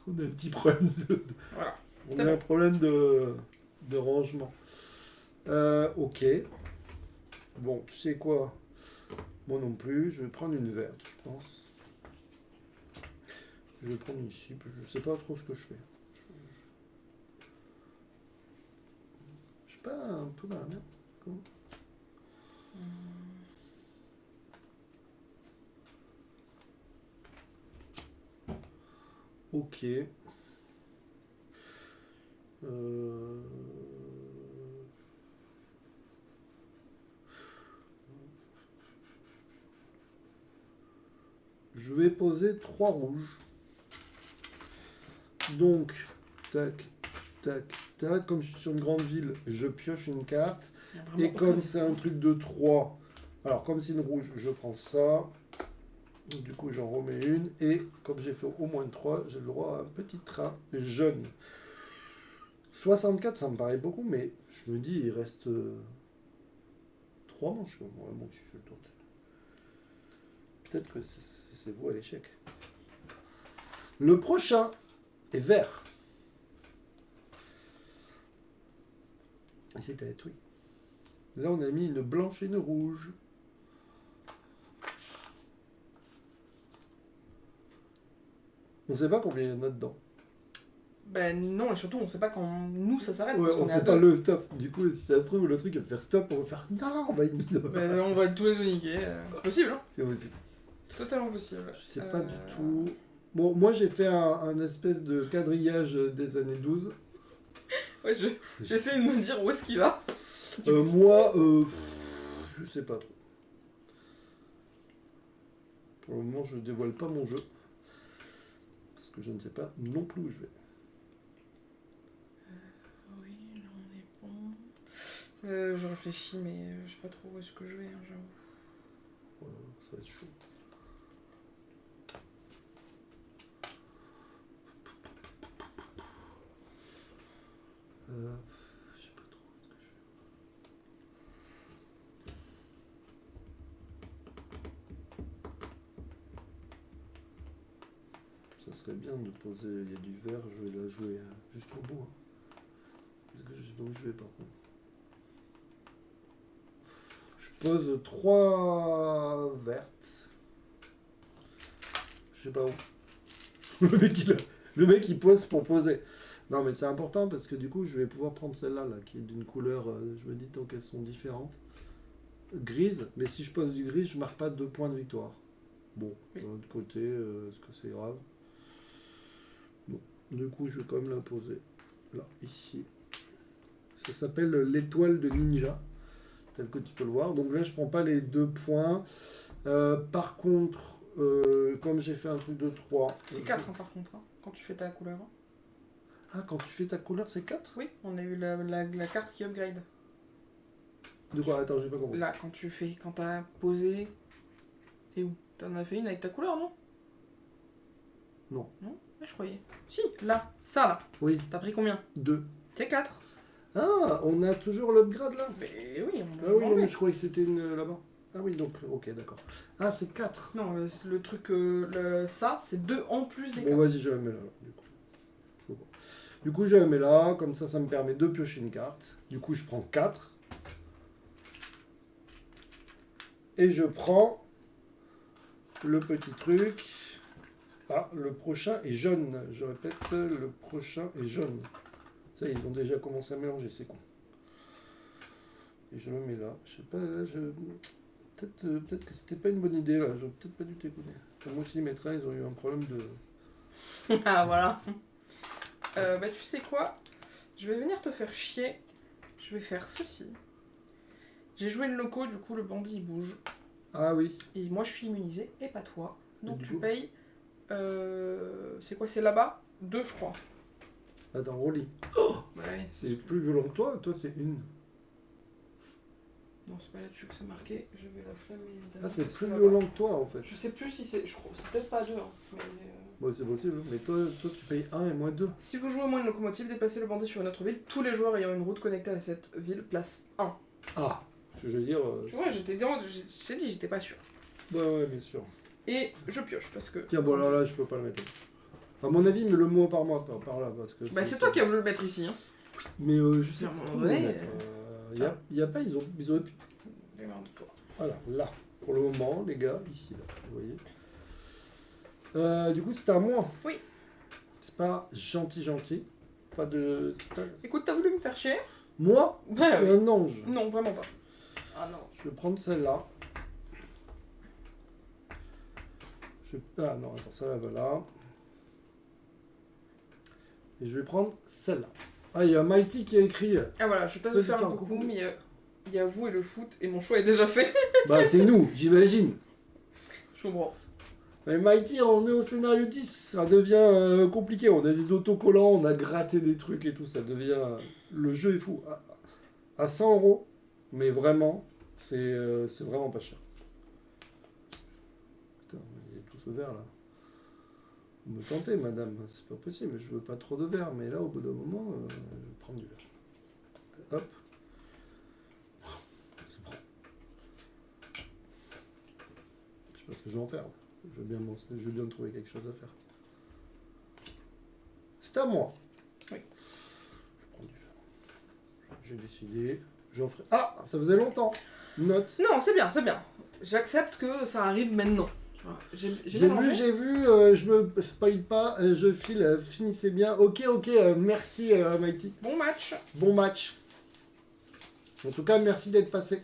On a un petit problème Voilà. on C'est a bon. un problème de rangement. Ok. Bon, tu sais quoi? Moi non plus. Je vais prendre une verte, je pense. Je vais prendre ici. Je sais pas trop ce que je fais. Je suis pas un peu dans la merde. Comment? Ok. Je vais poser 3 rouges. Donc, tac, tac, tac. Comme je suis sur une grande ville, je pioche une carte. Il y a vraiment Et comme aucun c'est un truc de 3, alors comme c'est une rouge, je prends ça. Du coup, j'en remets une. Et comme j'ai fait au moins 3, j'ai le droit à un petit train jaune. 64, ça me paraît beaucoup, mais je me dis, il reste 3 manches. Moi, si je le tente. Peut-être que c'est vous à l'échec. Le prochain est vert. Et c'est à être oui. Là, on a mis une blanche et une rouge. On sait pas combien il y en a dedans. Ben non, et surtout on sait pas quand nous ça s'arrête. Ouais, parce on qu'on est à sait pas deux. le stop. Du coup, si ça se trouve, le truc va faire stop, on va faire non, bah, Ben, on va être tous les deux niquer. Possible, hein? c'est possible. C'est totalement possible. Je sais pas du tout. Bon, moi j'ai fait un espèce de quadrillage des années 12. Ouais, j'essaie de me dire où est-ce qu'il va. Moi, je sais pas trop. Pour le moment, je dévoile pas mon jeu. Parce que je ne sais pas non plus où je vais. Oui, là on est bon. Je réfléchis, mais je sais pas trop où est-ce que je vais, hein, j'avoue. Voilà, ça va être chaud. Je sais pas trop ce que je fais. Ça serait bien de poser. Il y a du vert, je vais la jouer jusqu'au bout. Hein. Parce que je sais pas où je vais par contre. Je pose 3 vertes. Je sais pas où. Le mec il pose pour poser. Non mais c'est important parce que du coup je vais pouvoir prendre celle-là là, qui est d'une couleur, je me dis tant qu'elles sont différentes, grise, mais si je pose du gris je marque pas 2 points de victoire. Bon, Oui. d'un autre côté, est-ce que c'est grave? Non. Du coup je vais quand même la poser là, ici. Ça s'appelle l'étoile de ninja, tel que tu peux le voir. Donc là je prends pas les 2 points. Par contre, comme j'ai fait un truc de 3. C'est 4 par contre, hein, quand tu fais ta couleur. Ah, quand tu fais ta couleur, c'est 4? Oui, on a eu la carte qui upgrade. De quoi? Attends, j'ai pas compris. Là, quand t'as posé. C'est où? T'en as fait une avec ta couleur, non? Non. Non? Ouais, je croyais. Si, là, ça là. Oui, T'as pris combien? 2. C'est 4. Ah, on a toujours l'upgrade là? Mais oui, on Ah a oui, non, enlevé. mais je croyais que c'était une là-bas. Ah oui, donc, ok, d'accord. Ah, c'est 4. Non, le truc, ça, c'est 2 en plus des Bon, 4. vas-y, je la mets là. Du coup. Bon. Du coup, je la mets là, comme ça me permet de piocher une carte. Du coup, je prends 4. Et je prends le petit truc. Ah, le prochain est jaune. Je répète, le prochain est jaune. Ça, ils ont déjà commencé à mélanger, c'est con. Et je le mets là. Je sais pas, là, peut-être que c'était pas une bonne idée, là. J'aurais peut-être pas dû t'écouter. Moi aussi, mes trains, ils ont eu un problème de... Ah, voilà. Bah, tu sais quoi? Je vais venir te faire chier. Je vais faire ceci. J'ai joué le loco, du coup, le bandit, il bouge. Ah oui. Et moi, je suis immunisé, et pas toi. Donc, du tu coup payes... c'est quoi? C'est là-bas? 2, je crois. Attends, relis. Ouais. C'est plus violent que toi, c'est une. Non, c'est pas là-dessus que c'est marqué. Je vais la flammer, évidemment. Ah, c'est parce plus que violent que toi, en fait. Je sais plus si c'est... Je crois... C'est peut-être pas 2, hein. Mais... Bon, c'est possible, mais toi, tu payes 1 et moi 2. Si vous jouez au moins une locomotive, déplacez le bandit sur une autre ville. Tous les joueurs ayant une route connectée à cette ville place 1. Ah, je veux dire... Tu vois, je t'ai dit, j'étais pas sûr. ouais, bien sûr. Et je pioche parce que... Tiens, bon, alors là, je peux pas le mettre. À mon avis, mais le mois par mois, par là, parce que... Bah, c'est toi qui as voulu le mettre ici, hein. Mais je sais À un pas moment trop le donné, mettre. Y a pas, ils auraient pu... Démerde-toi. Voilà, là, pour le moment, les gars, ici, là, vous voyez. Du coup, c'est à moi. Oui. C'est pas gentil. Pas de... Écoute, t'as voulu me faire chier? Moi, Bah, je suis oui. un ange. Non, vraiment pas. Ah non. Je vais prendre celle-là. Ah non, attends, celle-là va là. Et je vais prendre celle-là. Ah, il y a Mighty qui a écrit. Ah voilà, je passe Toi, de faire tu fais un un coucou, coucou. mais il y a vous et le foot, et mon choix est déjà fait. Bah, c'est nous, j'imagine. Je comprends. Mais Mighty, on est au scénario 10, ça devient compliqué. On a des autocollants, on a gratté des trucs et tout, ça devient... le jeu est fou. À 100 €, mais vraiment, c'est vraiment pas cher. Putain, il y a tout ce verre là. Vous me tentez, madame, c'est pas possible. Je veux pas trop de verre, mais là, au bout d'un moment, je vais prendre du verre. Hop. C'est bon. Je sais pas ce que je vais en faire. Je vais bien trouver quelque chose à faire. C'est à moi. Oui. Je prends du verre. J'ai décidé. J'en ferai. Ah, ça faisait longtemps. Note. Non, c'est bien, c'est bien. J'accepte que ça arrive maintenant. Tu vois, J'ai mélangé. vu, je me spoil pas, je file, finissez bien. Ok, merci Mighty. Bon match. Bon match. En tout cas, merci d'être passé.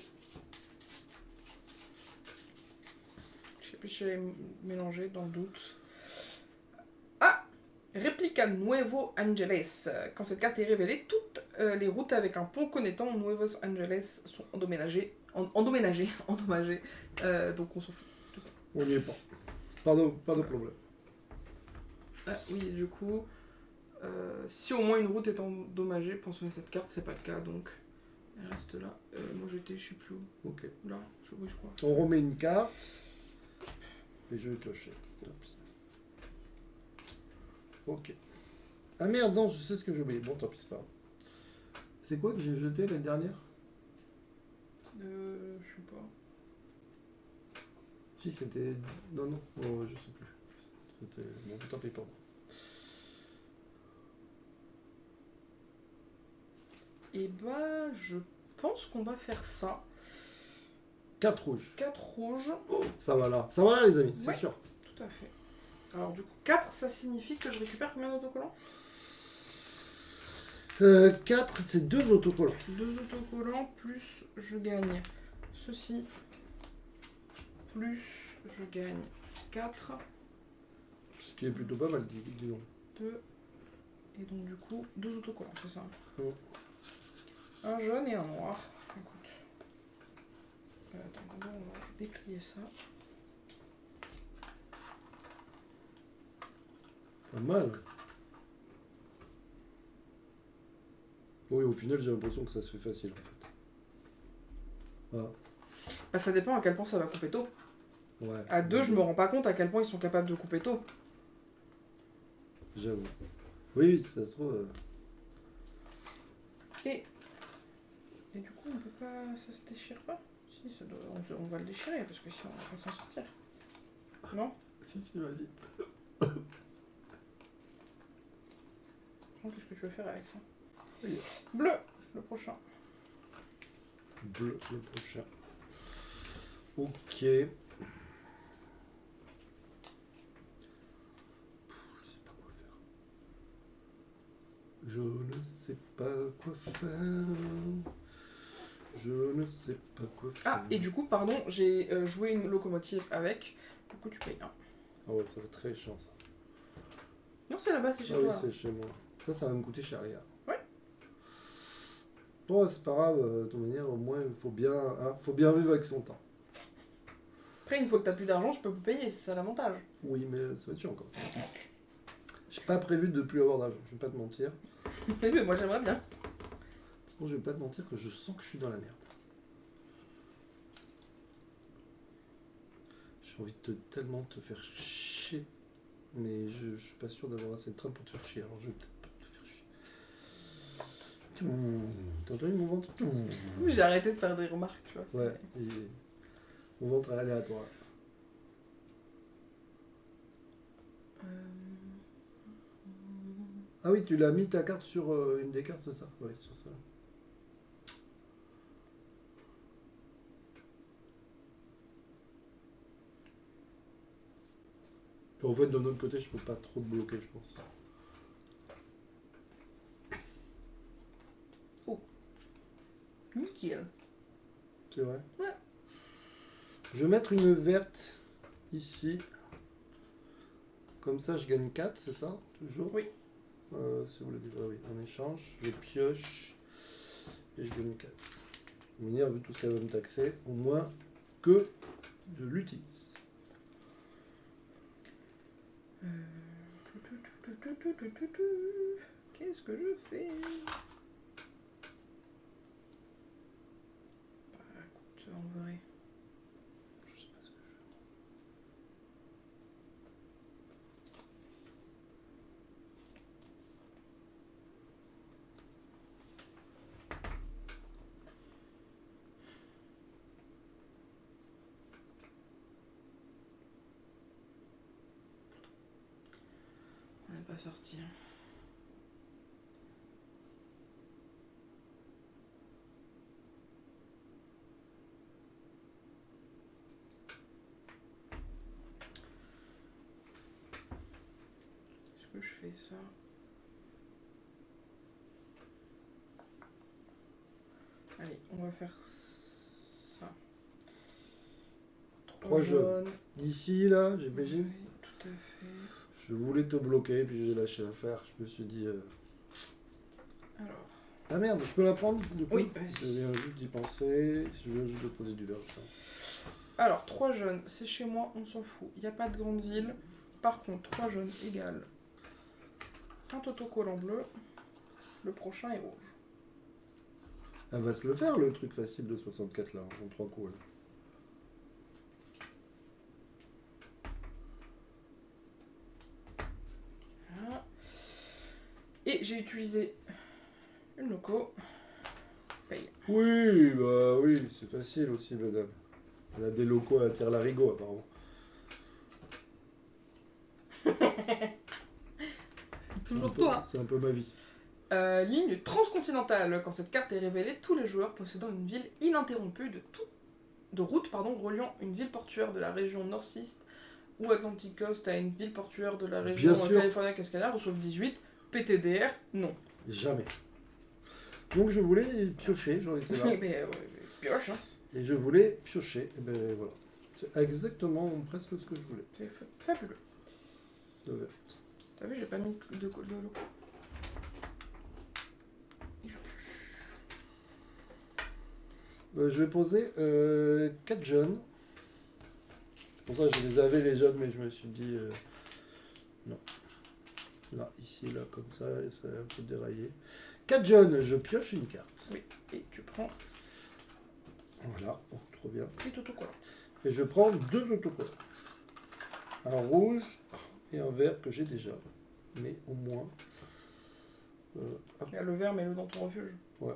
Je sais plus si j'allais mélanger dans le doute. Ah! Réplica Nuevo Angeles. Quand cette carte est révélée, toutes les routes avec un pont connectant Nuevos Angeles sont endommagées. Endommagées. Donc on s'en fout. On n'y est pas. Pas de problème. Ah oui, du coup, si au moins une route est endommagée, pensons à cette carte, c'est pas le cas, donc elle reste là. Moi j'étais, je sais plus où. Ok. Là, oui, je crois. On remet une carte. Et je vais cocher. Ok. Ah merde, non, je sais ce que j'ai oublié. Bon, tant pis, c'est pas grave. C'est quoi que j'ai jeté l'année dernière? Je sais pas. Si, c'était... Non, oh, je sais plus. C'était... Bon, tant pis pour moi. Et bah, je pense qu'on va faire ça. 4 rouges. 4 rouges. Ça va là, les amis, c'est Ouais. sûr. Tout à fait. Alors du coup, 4, ça signifie que je récupère combien d'autocollants? 4, c'est 2 autocollants. 2 autocollants, plus je gagne ceci, plus je gagne 4, Ce qui est plutôt pas mal, disons. 2, et donc du coup, 2 autocollants, c'est ça? Oh. Un jaune et un noir. Écoute. Attends, d'abord on va déplier ça. Pas mal. Oui, au final, j'ai l'impression que ça se fait facile, en fait. Ah, Bah ça dépend à quel point ça va couper tôt. ouais. À 2, je me rends pas compte à quel point ils sont capables de couper tôt. J'avoue. Oui, ça se trouve... Et du coup, on peut pas... Ça se déchire pas? Si, ça doit... on va le déchirer, parce que sinon on va pas s'en sortir. Non? Si, vas-y. Qu'est-ce que tu veux faire avec ça? Oui. Bleu, le prochain. Bleu, le prochain. Ok. Je sais pas quoi faire. Je ne sais pas quoi faire. Je ne sais pas quoi faire. Ah, et du coup, pardon, j'ai joué une locomotive avec. Du coup, tu payes un. Ah ouais, ça va être très chiant ça. Non, c'est là-bas, c'est chez Ah oui, toi. c'est chez moi. Ça va me coûter cher, les gars. Ouais. Bon, c'est pas grave, de toute manière, au moins, il faut bien vivre avec son temps. Après, une fois que t'as plus d'argent, je peux plus payer, c'est ça l'avantage. Oui, mais ça va être chiant encore. J'ai pas prévu de plus avoir d'argent, je vais pas te mentir. Mais moi, j'aimerais bien. Bon, je vais pas te mentir que je sens que je suis dans la merde. J'ai envie de tellement te faire chier, mais je suis pas sûr d'avoir assez de train pour te faire chier, alors je vais peut-être pas te faire chier. T'as entendu mon ventre? J'ai arrêté de faire des remarques, tu vois. Ouais, et mon ventre est aléatoire. Ah oui, tu l'as mis ta carte sur une des cartes, c'est ça? Ouais, sur ça. En fait, d'un autre côté, je peux pas trop te bloquer, je pense. Nickel. C'est vrai? Ouais. Je vais mettre une verte ici. Comme ça, je gagne 4, c'est ça? Toujours? Oui. Si vous voulez dire, oui, en échange, je pioche et je gagne 4. De manière, vu tout ce qu'elle va me taxer, au moins que je l'utilise. Qu'est-ce que je fais? Bah écoute, en vrai. Je sais pas ce que je fais. On n'est pas sorti. Est-ce que je fais ça? Allez, on va faire ça. 3 jaunes. D'ici, là, j'imagine. Oui, tout à fait. Je voulais te bloquer, puis j'ai lâché l'affaire. Je me suis dit... Alors, Ah merde, je peux la prendre du coup? Oui, vas-y. Je viens juste d'y penser. Je viens juste de poser du verre, je pense. alors 3 jaunes, c'est chez moi, on s'en fout. Il n'y a pas de grande ville. Par contre, 3 jaunes égale un autocollant bleu. Le prochain est rouge. Elle va se le faire, le truc facile de 64 là, en 3 coups. Là. Voilà. Et j'ai utilisé une loco. Paye. Oui, bah oui, c'est facile aussi, madame. Elle a des locaux à Tire-Larigot, apparemment. Toujours toi. C'est un peu ma vie. Ligne transcontinentale. Quand cette carte est révélée, tous les joueurs possédant une ville ininterrompue de route reliant une ville portuaire de la région North-East ou Atlantic Coast à une ville portuaire de la région Bien sûr. California Cascada reçoivent 18. PTDR, non. Jamais. Donc je voulais piocher, j'en étais là. Mais pioche, hein. Et je voulais piocher. Et ben voilà. C'est exactement presque ce que je voulais. C'est fabuleux. De vert. T'as vu, j'ai pas mis de loco. Et je pioche. Je vais poser 4 jeunes. Pour ça, je les avais les jeunes, mais je me suis dit non. Là, ici, là, comme ça, et ça a un peu déraillé. 4 jeunes, je pioche une carte. Oui, et tu prends Voilà, oh, trop bien. les autocollants. Et je prends 2 autocollants. Un rouge et un vert que j'ai déjà. Mais au moins. Il y a le vert, mets-le dans ton refuge. Ouais.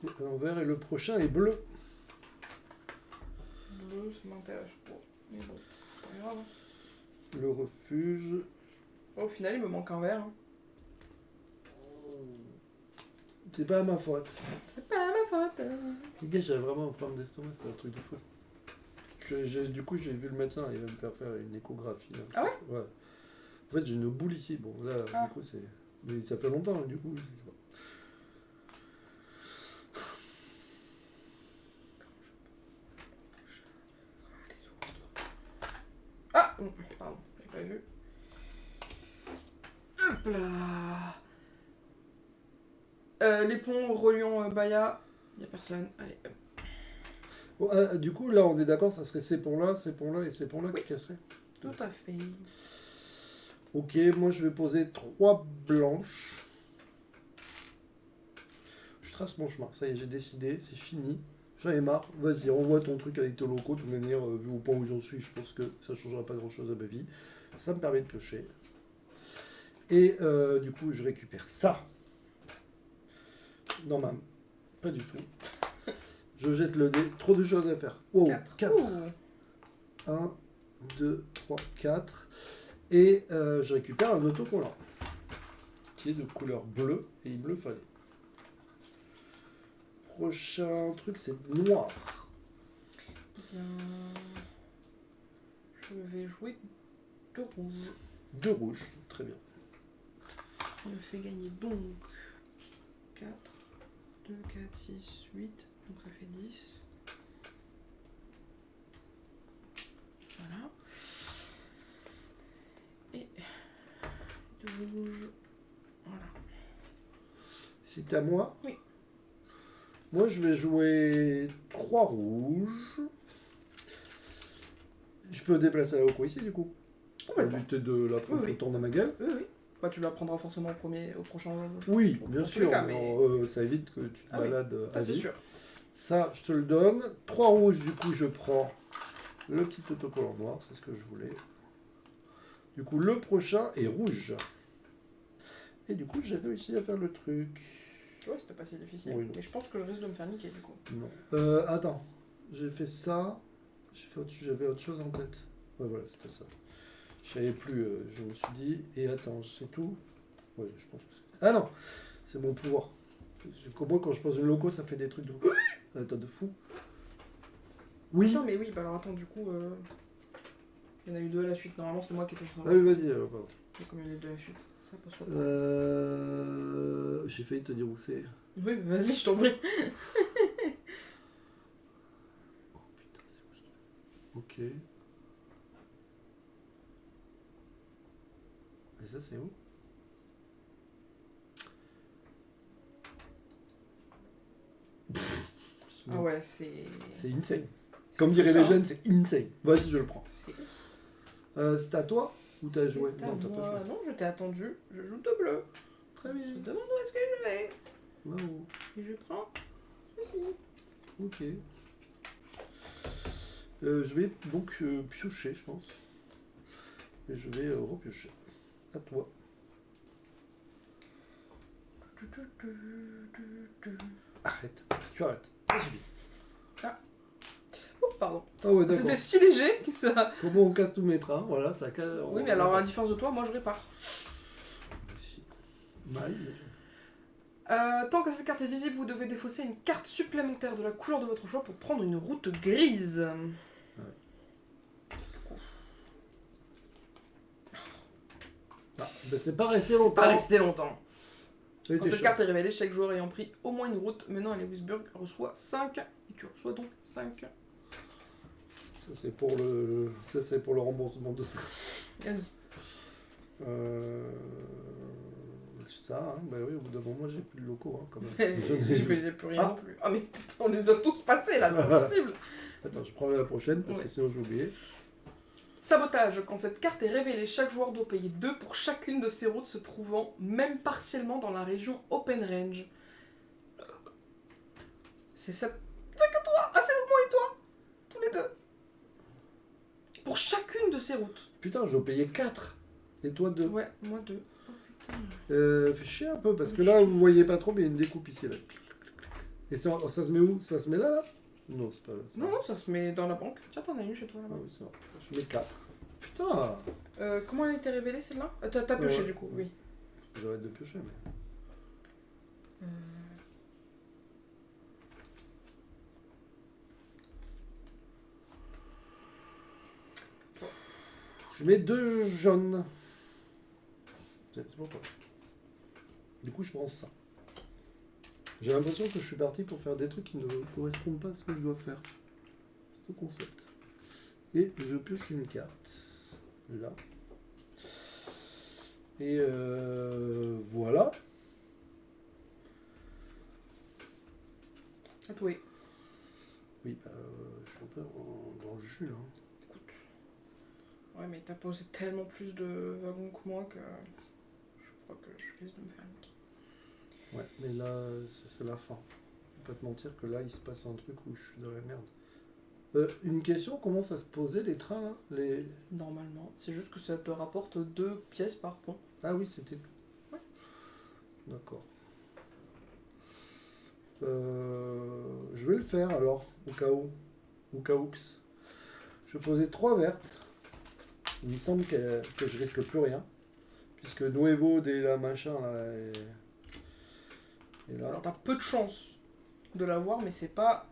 Et un vert et le prochain est bleu. Bleu, ça m'intéresse pas. Mais bon, c'est pas grave. Le refuge. Oh, au final, il me manque un vert. Hein. C'est pas ma faute. C'est pas ma faute. Les gars, j'avais vraiment un problème d'estomac, c'est un truc de fou. Du coup, j'ai vu le médecin, il va me faire une échographie. Hein. Ah ouais? Ouais. En fait, j'ai une boule ici. Bon, là, du coup, c'est. Mais ça fait longtemps, hein, du coup. Je sais pas. Ah! Pardon, j'ai pas vu. Hop là! Les ponts reliant Bahia, y a personne. Allez, hop. Bon, du coup, là, on est d'accord, ça serait ces ponts-là et ces ponts-là Oui. qui casseraient. Tout à fait. Ok, moi, je vais poser 3 blanches. Je trace mon chemin. Ça y est, j'ai décidé, c'est fini. J'en ai marre. Vas-y, renvoie ton truc avec tes locaux. De toute manière, vu au point où j'en suis, je pense que ça ne changera pas grand-chose à ma vie. Ça me permet de piocher. Et du coup, je récupère ça. Non, même. Pas du tout. Je jette le dé. Trop de choses à faire. Oh, 4. 1, 2, 3, 4. Et je récupère un autocollant. Qui est de couleur bleue. Et il me le fallait. Prochain truc, c'est noir. Bien... Je vais jouer 2 rouges. 2 rouges. Très bien. On me fait gagner donc 4, 2, 4, 6, 8. Donc ça fait 10. Voilà. Et 2 rouges. Voilà. C'est à moi? Oui. Moi, je vais jouer 3 rouges. Je peux déplacer la loco ici, du coup. Pour Complètement. éviter de la prendre tout le temps dans ma gueule. Oui, oui. Bah, tu la prendras forcément au prochain. Oui, Dans bien tous sûr. les cas, Non, ça évite que tu te Ah oui, balades à Ça, c'est vie. sûr. Ça, je te le donne. 3 rouges, du coup, je prends le petit autocollant noir. C'est ce que je voulais. Du coup, le prochain est rouge. Et du coup, j'ai réussi à faire le truc. Ouais, c'était pas si difficile. Oui, non. Mais je pense que je risque de me faire niquer du coup. Non. Attends. J'ai fait ça. J'avais autre chose en tête. Ouais, voilà, c'était ça. Je savais plus, je me suis dit. Et attends, c'est tout? Ouais, je pense que c'est. Ah non! C'est mon pouvoir. Moi, quand je pose une loco, ça fait des trucs de fou. Attends, de fou. Oui! Attends, mais oui, bah alors attends, du coup. Il y en a eu 2 à la suite. Normalement, c'est moi qui étais sur Ah oui, vas-y, alors, pardon. Comme il y en a eu 2 à la suite. Ça passe pas. J'ai failli te dire où c'est. Oui, mais vas-y, je t'en prie. Oh putain, c'est où ça? Ok. Et ça, c'est où? Ah ouais, c'est. C'est insane. Comme diraient les jeunes, c'est insane. Vas-y, je le prends. C'est C'est à toi ou t'as joué? à Non, t'as moi. pas joué. Non, je t'ai attendu. Je joue 2 bleus. Très bien. Je me demande où est-ce que je vais. Wow. Et je prends ceci. Ok. Je vais donc piocher, je pense. Et je vais repiocher. À toi. Arrête. Tu arrêtes. Ça suffit. Oh, pardon. Ah ouais, d'accord. C'était si léger que ça. Comment on casse tous mes trains? Voilà, ça casse. Oui, mais alors à la différence de toi, moi je répare. Mal. Mais... Tant que cette carte est visible, vous devez défausser une carte supplémentaire de la couleur de votre choix pour prendre une route grise. Ah, ben c'est pas resté C'est longtemps. pas resté longtemps. Ça a été Quand cette chiant. carte est révélée, chaque joueur ayant pris au moins une route menant à Lewisburg reçoit 5. Et tu reçois donc 5. Ça c'est pour le remboursement de ça. Vas-y. Ça, hein, bah oui, au bout d'un moment, j'ai plus de locaux, hein, quand même. J'ai plus rien non plus. Ah mais putain, on les a tous passés là, c'est pas possible. Attends, je prends la prochaine, parce Ouais. que sinon j'ai oublié. Sabotage. Quand cette carte est révélée, chaque joueur doit payer 2 pour chacune de ses routes se trouvant, même partiellement, dans la région Open Range. C'est ça. C'est que toi. Ah, c'est moi et toi. Tous les deux. Pour chacune de ces routes. Putain, je vais payer 4. Et toi 2. Ouais, moi 2. Oh putain. Fais chier un peu, parce que là, vous voyez pas trop, mais il y a une découpe ici, là. Et ça se met où? Ça se met là? Non, c'est pas là. Non, non, ça se met dans la banque. Tiens, t'en as une chez toi Ah là-bas. oui, c'est vrai. Je mets 4. Putain. Comment elle a été révélée celle-là? T'as pioché Ouais. du coup, oui. J'arrête de piocher, mais... Je mets 2 jaunes. C'est pour toi. Du coup, je prends ça. J'ai l'impression que je suis parti pour faire des trucs qui ne correspondent pas à ce que je dois faire. C'est le concept. Et je pioche une carte. Là. Et voilà. À toi. Oui, bah, je suis un peu dans le jus, là. Écoute. Ouais, mais t'as posé tellement plus de wagons que moi que je crois que je risque de me faire niquer. Ouais, mais là, c'est la fin. Je vais pas te mentir que là, il se passe un truc où je suis dans la merde. Une question, comment ça se posait les trains là Normalement, c'est juste que ça te rapporte 2 pièces par pont. Ah oui, c'était tout. Ouais. D'accord. Je vais le faire alors, au cas où. Au cas où. Je vais poser 3 vertes. Il me semble que je risque plus rien. Puisque Nuevo, dès la machin là, est là. Alors t'as peu de chance de l'avoir, mais c'est pas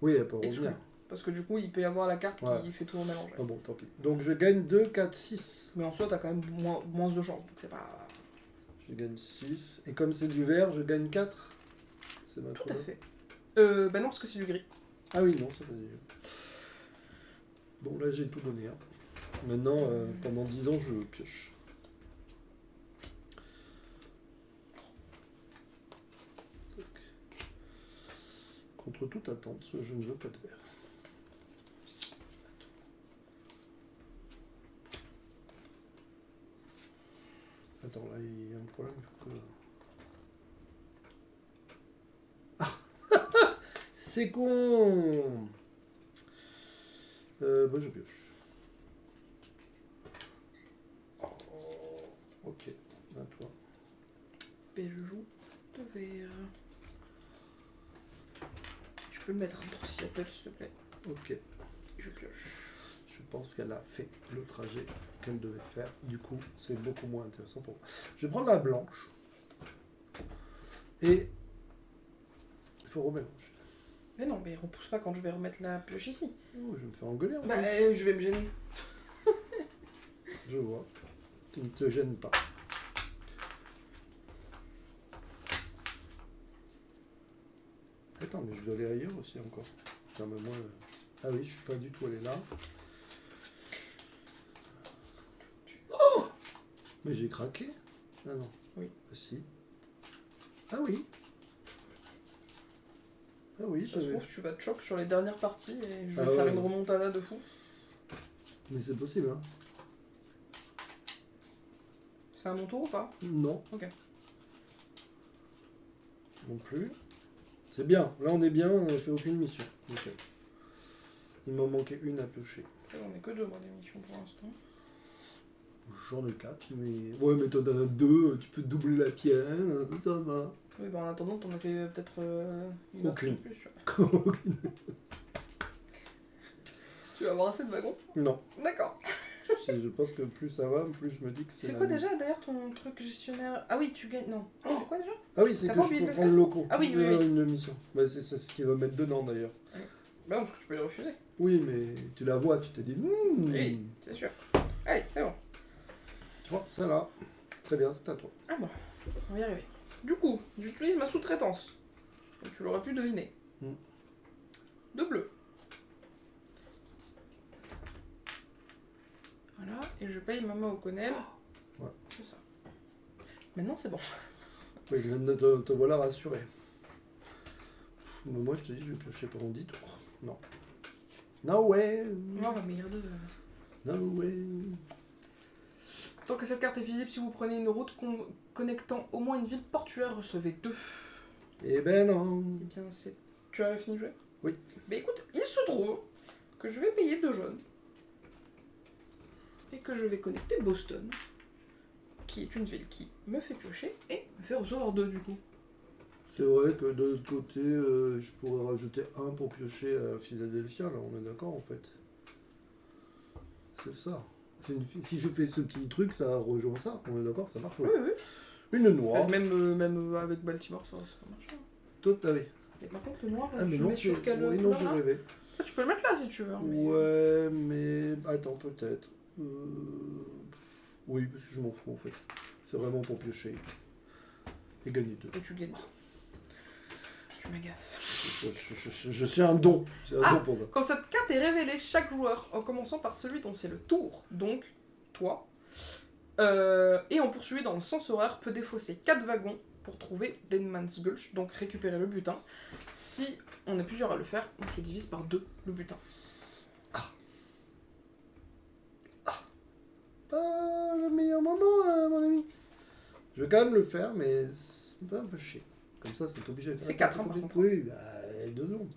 Oui, elle peut exclu. revenir. Parce que du coup, il peut y avoir la carte Ouais. qui fait tout mélanger. Ah bon, tant pis. Donc je gagne 2, 4, 6. Mais en soi, t'as quand même moins de chance, donc c'est pas... Je gagne 6. Et comme c'est du vert, je gagne 4. C'est ma Tout à couleur. fait. Bah non, parce que c'est du gris. Ah oui, non, ça veut dire. Bon, là j'ai tout donné. Hein. Maintenant, pendant 10 ans, je pioche. Tac. Contre toute attente, je ne veux pas de vert. Attends, là il y a un problème. Il faut que... Ah c'est con. Bah je pioche. Oh, ok, à toi. Et je joue de vert. Tu peux le mettre dans Seattle, s'il te plaît. Ok. Et je pioche. Je pense qu'elle a fait le trajet qu'elle devait faire. Du coup, c'est beaucoup moins intéressant pour moi. Je vais prendre la blanche. Et il faut remélanger. Mais non, mais repousse pas quand je vais remettre la pioche ici. Oh, je vais me faire engueuler. En Bah, plus. je vais me gêner. Je vois. Tu ne te gênes pas. Attends, mais je dois aller ailleurs aussi encore. Putain, mais moi... Ah oui, je suis pas du tout allé là. Oh, mais j'ai craqué. Ah non. Oui. Ah, si. Ah oui. Ah oui, Ça se j'avais... trouve, tu vas te choc sur les dernières parties et je vais Ah faire ouais. une remontada de fou. Mais c'est possible, hein. C'est à mon tour ou pas? Non. Ok. Non plus. C'est bien. Là, on est bien, on n'a fait aucune mission. Nickel. Il m'en manquait une à piocher. Après, j'en ai que 2 moi d'émission pour l'instant. J'en ai 4, mais... Ouais, mais toi, t'en as 2, tu peux doubler la tienne, ça va. Oui, bah en attendant, t'en as fait peut-être une autre Aucune. de plus. Tu vas avoir assez de wagons? Non. D'accord. Je pense que plus ça va, plus je me dis que c'est. C'est la quoi même. déjà d'ailleurs ton truc gestionnaire? Ah oui, tu gagnes. Non. C'est quoi déjà? Ah oui, c'est T'as que pas je oublié de peux le prendre faire le locaux. Ah oui, oui, oui. Une mission. Bah, c'est ce qu'il va mettre dedans d'ailleurs. Bah non, parce que tu peux les refuser. Oui, mais tu la vois, tu t'es dit. Oui, c'est sûr. Allez, c'est bon. Tu vois, ça là. Très bien, c'est à toi. Ah bon, on va y arriver. Du coup, j'utilise ma sous-traitance. Donc tu l'aurais pu deviner. Mm. 2 bleus. Voilà, et je paye Mama O'Connell. Ouais. C'est ça. Maintenant c'est bon. Oui, te voilà rassuré. Mais moi, je te dis, je vais piocher pendant 10 tours. Non. No way. Oh merde. No way. Tant que cette carte est visible, si vous prenez une route connectant au moins une ville portuaire, recevez 2. Eh ben non. Eh bien, c'est. Tu as fini de jouer? Oui. Mais écoute, il se trouve que je vais payer 2 jaunes. Et que je vais connecter Boston, qui est une ville qui me fait piocher et me fait recevoir 2 du coup. C'est vrai que de l'autre côté, je pourrais rajouter 1 pour piocher à Philadelphia, là, on est d'accord en fait. C'est ça. Si je fais ce petit truc, ça rejoint ça, on est d'accord, ça marche. Oui, Ouais. oui. Une noire. Même avec Baltimore, ça marche. Hein. Tout à fait. Et par contre, le noir, Ah, mais tu non, le mets sur quel oui, non, couleur, j'ai là rêvé. Ah, tu peux le mettre là si tu veux. Hein, mais- Ouais, mais. Attends, peut-être. Oui, parce que je m'en fous en fait. C'est vraiment pour piocher. Et gagner 2. Et tu gagnes. Tu m'agaces. Je suis un don. C'est un Ah. don pour ça. Quand cette carte est révélée, chaque joueur, en commençant par celui dont c'est le tour, donc toi, et en poursuivi dans le sens horaire, peut défausser 4 wagons pour trouver Deadman's Gulch, donc récupérer le butin. Si on est plusieurs à le faire, on se divise par 2 le butin. Pas le meilleur moment, mon ami. Je vais quand même le faire, mais ça me fait un peu chier. Comme ça, c'est obligé de faire. C'est 4, hein, par contre. Oui, bah, 2 secondes.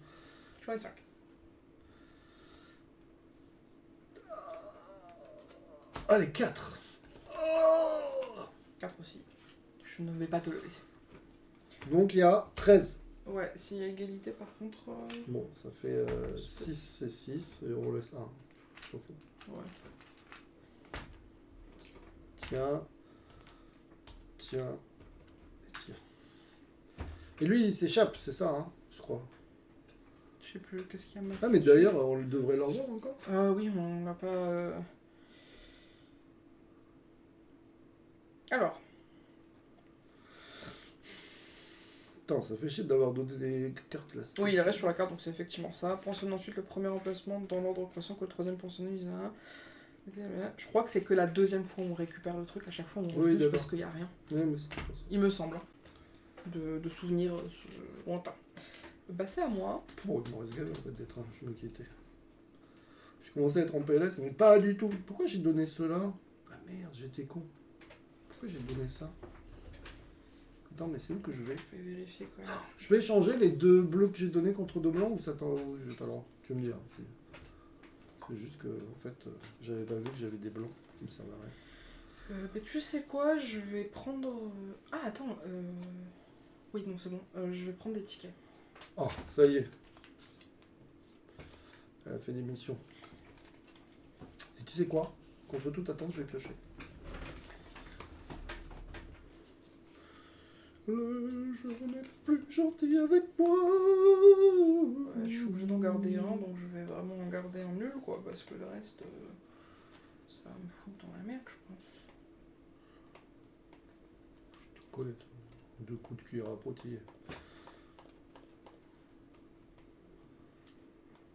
J'en ai 5. Allez, 4. 4 aussi. Je ne vais pas te le laisser. Donc, il y a 13. Ouais, s'il y a égalité par contre... Bon, ça fait 6 et 6, et on laisse 1. Je m'en fous. Ouais. Tiens. Tiens. Et tiens. Et lui, il s'échappe, c'est ça, hein, je crois. Je sais plus, qu'est-ce qu'il y a maintenant. Ah, mais d'ailleurs, on devrait l'avoir encore. Oui, on l'a pas... Alors, Attends, ça fait chier d'avoir donné des cartes là. oui, il reste sur la carte, donc c'est effectivement ça. Pensionne ensuite le premier emplacement dans l'ordre croissant que le troisième pensionné mise à 1. Je crois que c'est que la deuxième fois où on récupère le truc, à chaque fois on refuse d'accord. parce qu'il n'y a rien. Ouais, mais c'est pas ça. Il me semble, hein, de souvenirs lointains. Bah c'est à moi. Oh, il me reste gavé en fait d'être un, je m'inquiétais. Je commençais à être en PLS, mais pas du tout. Pourquoi j'ai donné cela? Ah merde, j'étais con. Pourquoi j'ai donné ça? Attends, mais c'est où que je vais? Je vais vérifier quand même. Je vais échanger les 2 bleus que j'ai donnés contre 2 blancs ou ça t'en... J'ai pas le droit. Tu me dis. Hein, c'est juste que, en fait, j'avais pas vu que j'avais des blancs. Ça me servait à rien. Bah, tu sais quoi, je vais prendre... Ah attends, oui non c'est bon, je vais prendre des tickets. Oh, ça y est. Elle a fait des missions. Et tu sais quoi? Contre toute attente, je vais piocher. Le jour n'est plus gentil avec moi. Ouais, je suis obligé d'en garder un, donc je vais vraiment en garder un nul, quoi, parce que le reste, ça va me foutre dans la merde, je pense. Je te connais, toi. 2 coups de cuillère à potiller.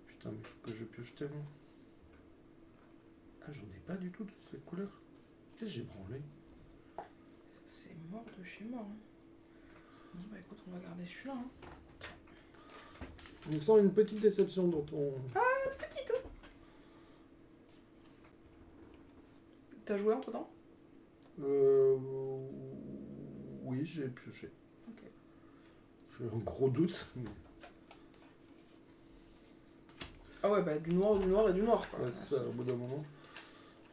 Putain, mais il faut que je pioche tellement. Ah, j'en ai pas du tout de cette couleur. Qu'est-ce que j'ai branlé? C'est mort de chez mort. Hein. Bon, bah écoute, on va garder celui-là. Hein. On sent une petite déception dans ton... Petite. T'as joué entre temps? Oui, j'ai pioché. Ok. J'ai un gros doute. Mais... Ah ouais, bah du noir et du noir, quoi. Ouais, c'est ça, au bout d'un moment.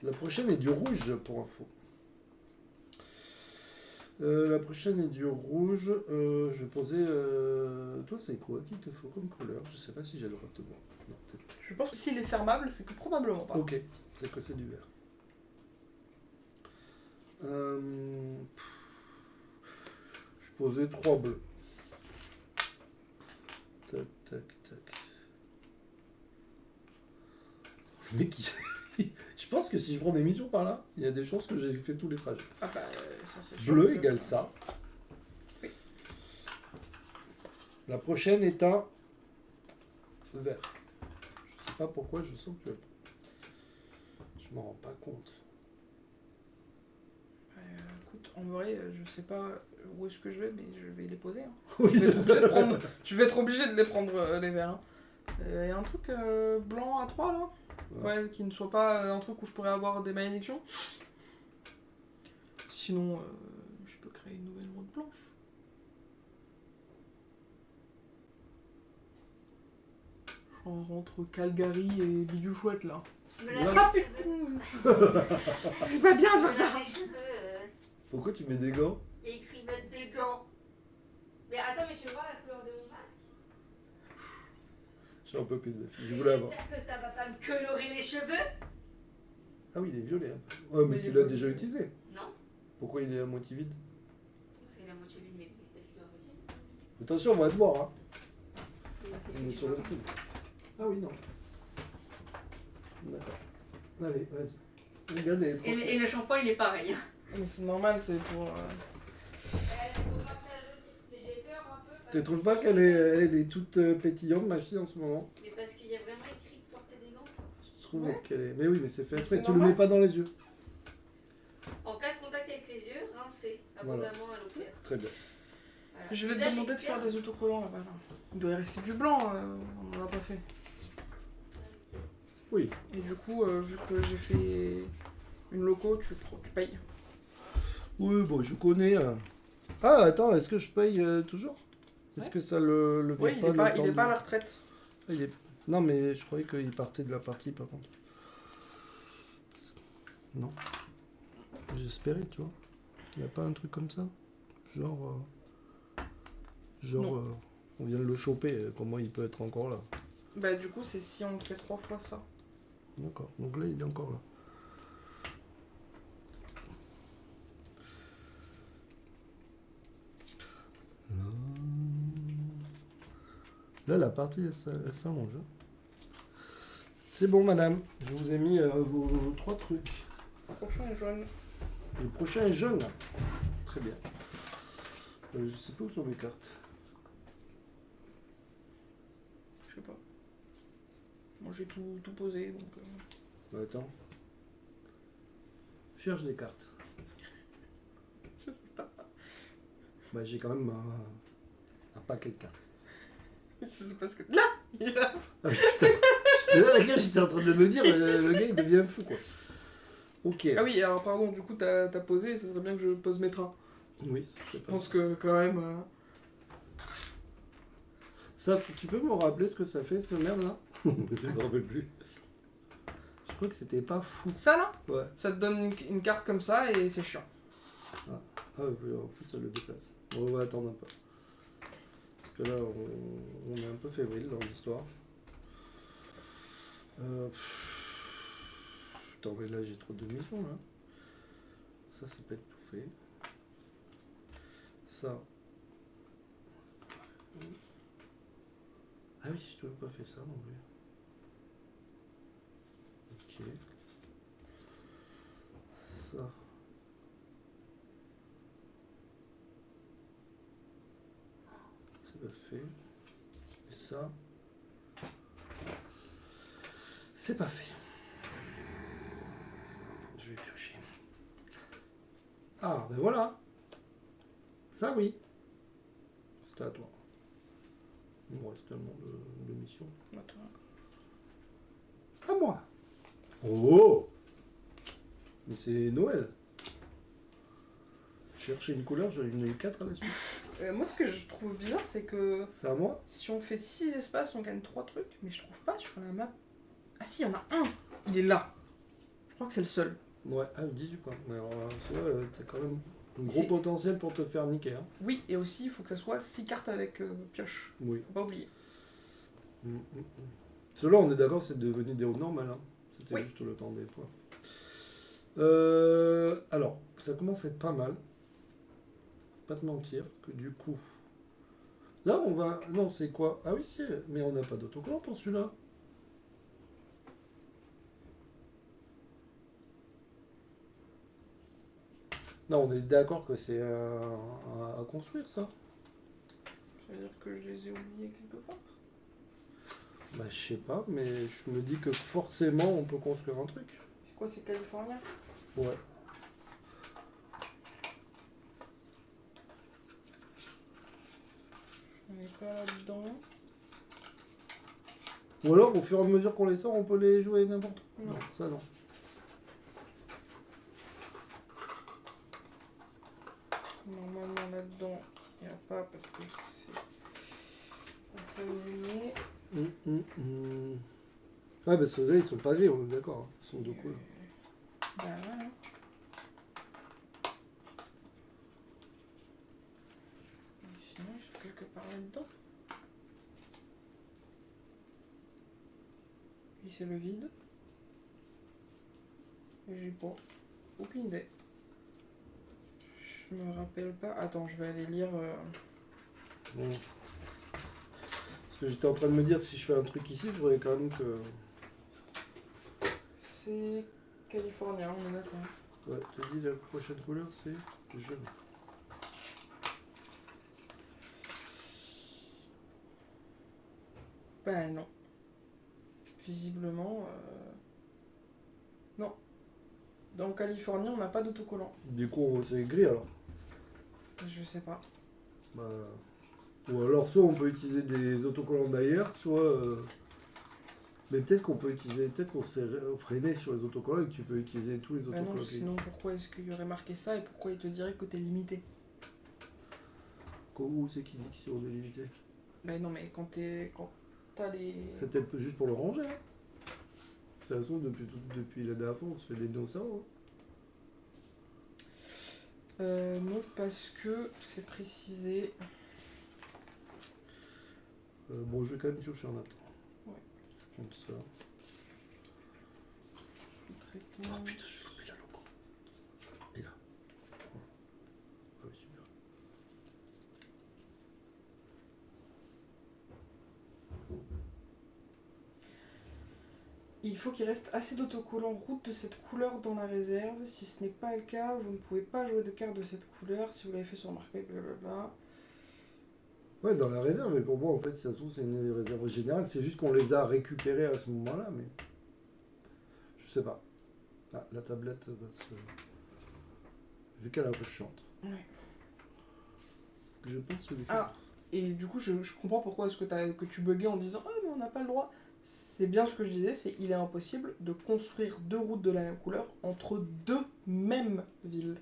La prochaine est du rouge, pour info. La prochaine est du rouge. Je vais poser... Toi, c'est quoi qu'il te faut comme couleur? Je sais pas si j'ai le droit de te voir. Non, peut-être Je pense que s'il est fermable, c'est que probablement pas. pas. Ok, c'est que c'est du vert. Je posais 3 bleus. Tac, tac, tac. Le mec, je pense que si je prends des missions par là, il y a des chances que j'ai fait tous les trajets. Ah bah, ça c'est sûr. Bleu égale ça. Oui. La prochaine est un vert. Je sais pas pourquoi je sens que je m'en rends pas compte. Écoute, en vrai, je sais pas où est-ce que je vais, mais je vais les poser. Hein. Oui, Je vais être obligé de les prendre, les verts. Il y a un truc blanc à 3 là. Ouais, qui ne soit pas un truc où je pourrais avoir des malédictions. Sinon, je peux créer une nouvelle route blanche. Genre entre Calgary et Bidule Chouette là. Me Là. lave les cheveux. C'est pas bien de faire Me ça. lave les cheveux. Pourquoi tu mets des gants? Il y a écrit mettre des gants. Mais attends, mais tu veux voir la couleur de mon masque? Je suis un peu pédé. Je voulais avoir. J'espère que ça va pas me colorer les cheveux. Ah oui, il est violet. Hein. Ouais, mais Mais tu il l'as est déjà violet. utilisé. Non? Pourquoi il est à moitié vide? C'est la moitié vide, mais peut-être que je dois moitié. Attention, on va te voir. Hein. Qu'est-ce On est que sur tu le penses? site. Ah oui, non. D'accord. Allez, vas-y. Regarde les trois. Et le shampoing, il est pareil. Mais c'est normal, c'est pour. Mais j'ai peur un peu. Tu trouves pas qu'elle est toute pétillante, ma fille, en ce moment? Mais parce qu'il y a vraiment écrit de porter des gants. Je trouve Ouais. qu'elle est. Mais oui, mais c'est fait exprès. C'est Tu le normal. mets pas dans les yeux. En cas de contact avec les yeux, rincer Voilà. abondamment à l'eau claire. Très bien. Voilà. Je vais te Visage demander de faire externe. des autocollants là-bas. Là. Il doit y rester du blanc, on n'en a pas fait. Oui. Et du coup, vu que j'ai fait une loco, tu payes. Oui, bon, je connais. Ah, attends, est-ce que je paye toujours? Est-ce Ouais. que ça le Oui, vire il est pas, le il temps est de- pas à la retraite. Ah, non, mais je croyais qu'il partait de la partie, par contre. Non. J'espérais, tu vois. Il n'y a pas un truc comme ça? Genre... Non. on vient de le choper, comment il peut être encore là? Bah du coup, c'est si on fait 3 fois ça. D'accord, donc là, il est encore là. Là, la partie, elle s'allonge. Hein. C'est bon, madame. Je vous ai mis vos 3 trucs. Le prochain est jaune. Le prochain est jaune. Très bien. Je sais pas où sont mes cartes. Je sais pas. Moi j'ai tout posé donc. Attends. Je cherche des cartes. Je sais pas. Bah, j'ai quand même un paquet de cartes. Je sais pas ce que. Là il est là. Ah, putain. J'étais là, les gars, j'étais en train de me dire, le gars, il devient fou, quoi. Ok. Ah oui, alors pardon, du coup t'as posé, ça serait bien que je pose mes trains. Oui, ça serait Je pas pense que quand même. Ça, tu peux me rappeler ce que ça fait, cette merde-là? Je me rappelle plus. Je crois que c'était pas fou. Ça là, Ouais. ça te donne une carte comme ça et c'est chiant. Ah oui, en plus, ça le déplace. Bon, on va attendre un peu. Parce que là, on est un peu fébrile dans l'histoire. Putain, mais là, j'ai trop de missions, là. Ça peut être tout fait. Ça. Ah oui, je t'avais pas fait ça non plus. Ok. Ça. C'est pas fait. Et ça. C'est pas fait. Je vais piocher. Ah, ben voilà. Ça, oui. C'était à toi. Il me reste tellement de missions. Attends. À moi. Oh! Mais c'est Noël. Chercher une couleur, j'en ai eu 4 à la suite. Moi ce que je trouve bizarre c'est que C'est à moi? si on fait 6 espaces on gagne 3 trucs, mais je trouve pas sur la map. Ah si, il y en a un. Il est là. Je crois que c'est le seul. Ouais, ah, 18 points. Mais alors, tu vois, t'as quand même un gros C'est- potentiel pour te faire niquer. Hein. Oui, et aussi il faut que ça soit 6 cartes avec pioche. Oui. Faut pas oublier. Ceux-là, on est d'accord, c'est devenu des routes normales. Hein. C'était Oui. juste le temps des points. Alors, ça commence à être pas mal. Pas te mentir, que du coup. Là, on va. Non, c'est quoi? Ah oui, si, mais on n'a pas d'autocollant pour celui-là. Non, on est d'accord que c'est à construire, ça. Ça veut dire que je les ai oubliés quelque part. Bah, je sais pas, mais je me dis que forcément, on peut construire un truc. C'est quoi, c'est californien? Ouais. On n'est pas là-dedans. Ou alors, au fur et à mesure qu'on les sort, on peut les jouer n'importe où. Non. Non, ça non. Normalement là-dedans, il n'y a pas parce que c'est pas ça où je mets. Ah, bah ceux-là, ils sont pas gris, on est d'accord. Ils sont de cool. Bah voilà. Et sinon, ils sont quelque part là-dedans. Puis c'est le vide. Et j'ai pas aucune idée. Je me rappelle pas. Attends, je vais aller lire. Bon. Parce que j'étais en train de me dire, si je fais un truc ici, il faudrait quand même que... C'est californien, on est d'accord. Ouais, tu dis la prochaine couleur, c'est jaune. Bah non. Visiblement, non. Dans Californie, on n'a pas d'autocollant. Du coup, c'est gris alors. Je sais pas. Bah... Ou alors, soit on peut utiliser des autocollants d'ailleurs, soit... Mais peut-être qu'on peut utiliser... Peut-être qu'on s'est freiné sur les autocollants et que tu peux utiliser tous les Bah non, autocollants. sinon pourquoi est-ce qu'il y aurait marqué ça et pourquoi il te dirait que t'es limité? Où c'est qui dit qu'ici on est limité? Bah non, mais quand t'as les... C'est peut-être juste pour le ranger, hein. Ça se trouve, depuis la dernière fois, on se fait des dinosaures. Non, parce que c'est précisé. Bon, je vais quand même piocher en attendant. Ouais. Comme ça. Sous-traitement. Oh putain, j'ai loupé la logo. Et là. Ah oui, super. Il faut qu'il reste assez d'autocollants route de cette couleur dans la réserve. Si ce n'est pas le cas, vous ne pouvez pas jouer de carte de cette couleur si vous l'avez fait sur marqué, blablabla. Ouais, dans la réserve, mais pour moi, en fait, si ça se trouve, c'est une réserve générale. C'est juste qu'on les a récupérés à ce moment-là, mais. Je sais pas. Ah, la tablette va se. Vu qu'elle est un peu chiante. Ouais. Je pense que Ah, et du coup, je comprends pourquoi est-ce que tu buguais en disant « Ah, mais on n'a pas le droit ». C'est bien ce que je disais, c'est il est impossible de construire deux routes de la même couleur entre deux mêmes villes.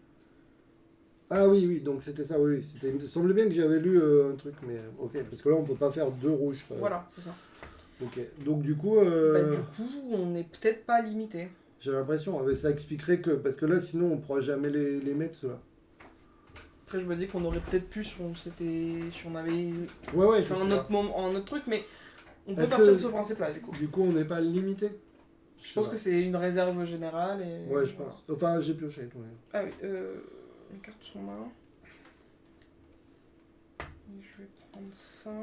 Ah oui, oui, donc c'était ça, oui. Il me semblait bien que j'avais lu un truc, mais ok, parce que là on peut pas faire deux rouges. Voilà, c'est ça. Ok, donc du coup. Bah, du coup, on n'est peut-être pas limité. J'ai l'impression, mais ça expliquerait que. Parce que là sinon on pourra jamais les mettre ceux-là. Après, je me dis qu'on aurait peut-être pu si on avait Ouais, fait un autre truc, mais on peut Est-ce partir que- de ce principe-là, du coup. Du coup on n'est pas limité. Je pense que c'est une réserve générale et... Ouais, je voilà. pense. Enfin, j'ai pioché. Ouais. Ah oui, les cartes sont là. Et je vais prendre ça.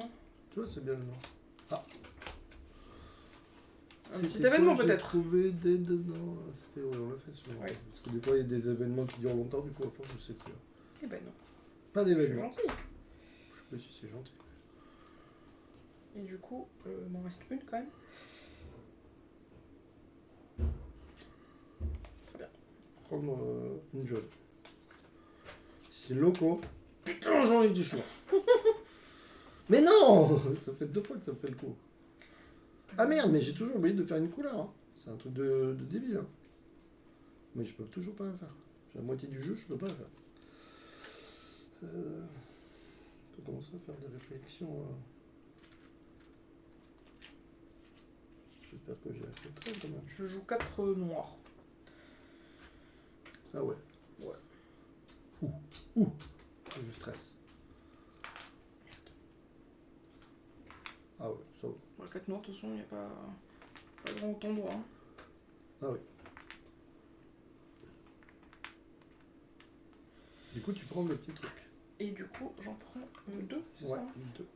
Tu vois, c'est bien le nom. Ah. Un petit événement J'ai peut-être. trouvé des dedans. C'était, ouais, on l'a fait sur. Ouais. Parce que des fois il y a des événements qui durent longtemps, du coup, à force, je sais plus. Eh ben non. Pas Je suis d'événement. gentil. Je sais pas si c'est gentil. Et du coup, il m'en reste une quand même. Prendre une jaune. Si c'est loco. Putain, j'en ai du choix. Mais non. Ça fait 2 fois que ça me fait le coup. Ah merde, mais j'ai toujours oublié de faire une couleur. Hein. C'est un truc de débile. Hein. Mais je peux toujours pas la faire. J'ai la moitié du jeu, je peux pas la faire. On peut commencer à faire des réflexions. J'espère que j'ai assez de traits quand même. Je joue 4 noirs. Ah ouais. Ouais. Ouh. Je stresse. Ah ouais, ça va. 4 noirs, de toute façon, il n'y a pas grand endroit. Hein. Ah oui. Du coup, tu prends le petit truc. Et du coup, j'en prends deux, c'est Ouais, ça hein 2.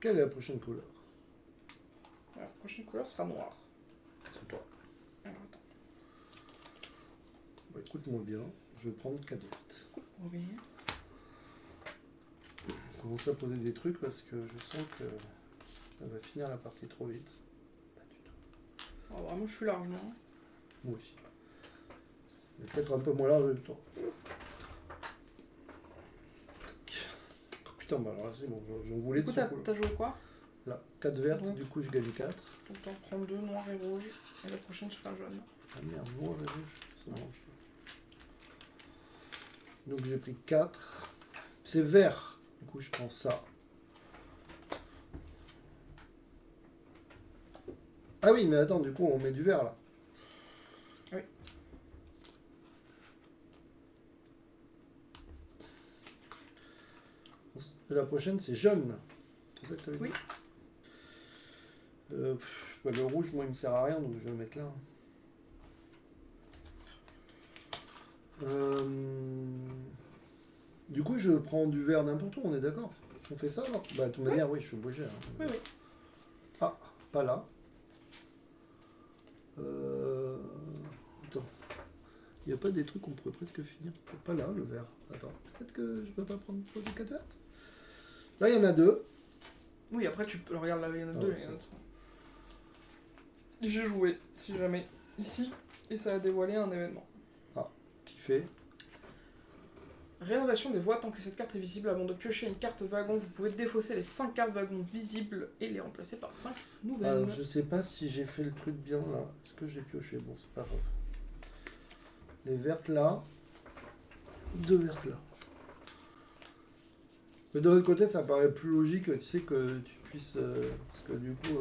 Quelle est la prochaine couleur? La prochaine couleur sera noire. C'est toi. Alors attends. Bah, écoute-moi bien, je vais prendre 4 vertes. Oui. On commence à poser des trucs parce que je sens que ça va finir la partie trop vite. Pas du tout. Oh, vraiment, je suis large, moi. Moi aussi. Mais peut-être un peu moins large du temps. Oh, putain, bah alors là, c'est bon, j'en voulais Du coup, de ce t'as couleur. t'as joué quoi? Là, 4 vertes, Ouais. du coup je gagne 4. Donc t'en prends deux, noir et rouge. Et la prochaine sera jaune. Ah merde, noir et rouge, ça mange. Donc j'ai pris 4. C'est vert. Du coup je prends ça. Ah oui, mais attends, du coup on met du vert là. Oui. Et la prochaine c'est jaune. C'est ça que tu avais dit? Oui. Bah, le rouge, moi il me sert à rien, donc je vais le mettre là. Du coup, je prends du vert n'importe où, on est d'accord? On fait ça alors? Bah, de toute manière, oui, je suis obligé. Hein. Oui, oui. Ah, pas là. Attends. Il n'y a pas des trucs qu'on pourrait presque finir? Pas là, le vert. Attends, peut-être que je peux pas prendre des 4 vertes? Là, il y en a 2. Oui, après, tu peux. Regarde là, il y en a Ah, deux, ouais, il y en a ça. trois. J'ai joué, si jamais, ici, et ça a dévoilé un événement. Qui fait? Rénovation des voies, tant que cette carte est visible, avant de piocher une carte wagon, vous pouvez défausser les 5 cartes wagons visibles et les remplacer par 5 nouvelles. Alors, je sais pas si j'ai fait le truc bien là. Est-ce que j'ai pioché? Bon, c'est pas grave. Les vertes là. 2 vertes là. Mais de l'autre côté, ça paraît plus logique, tu sais, que tu puisses. Parce que du coup.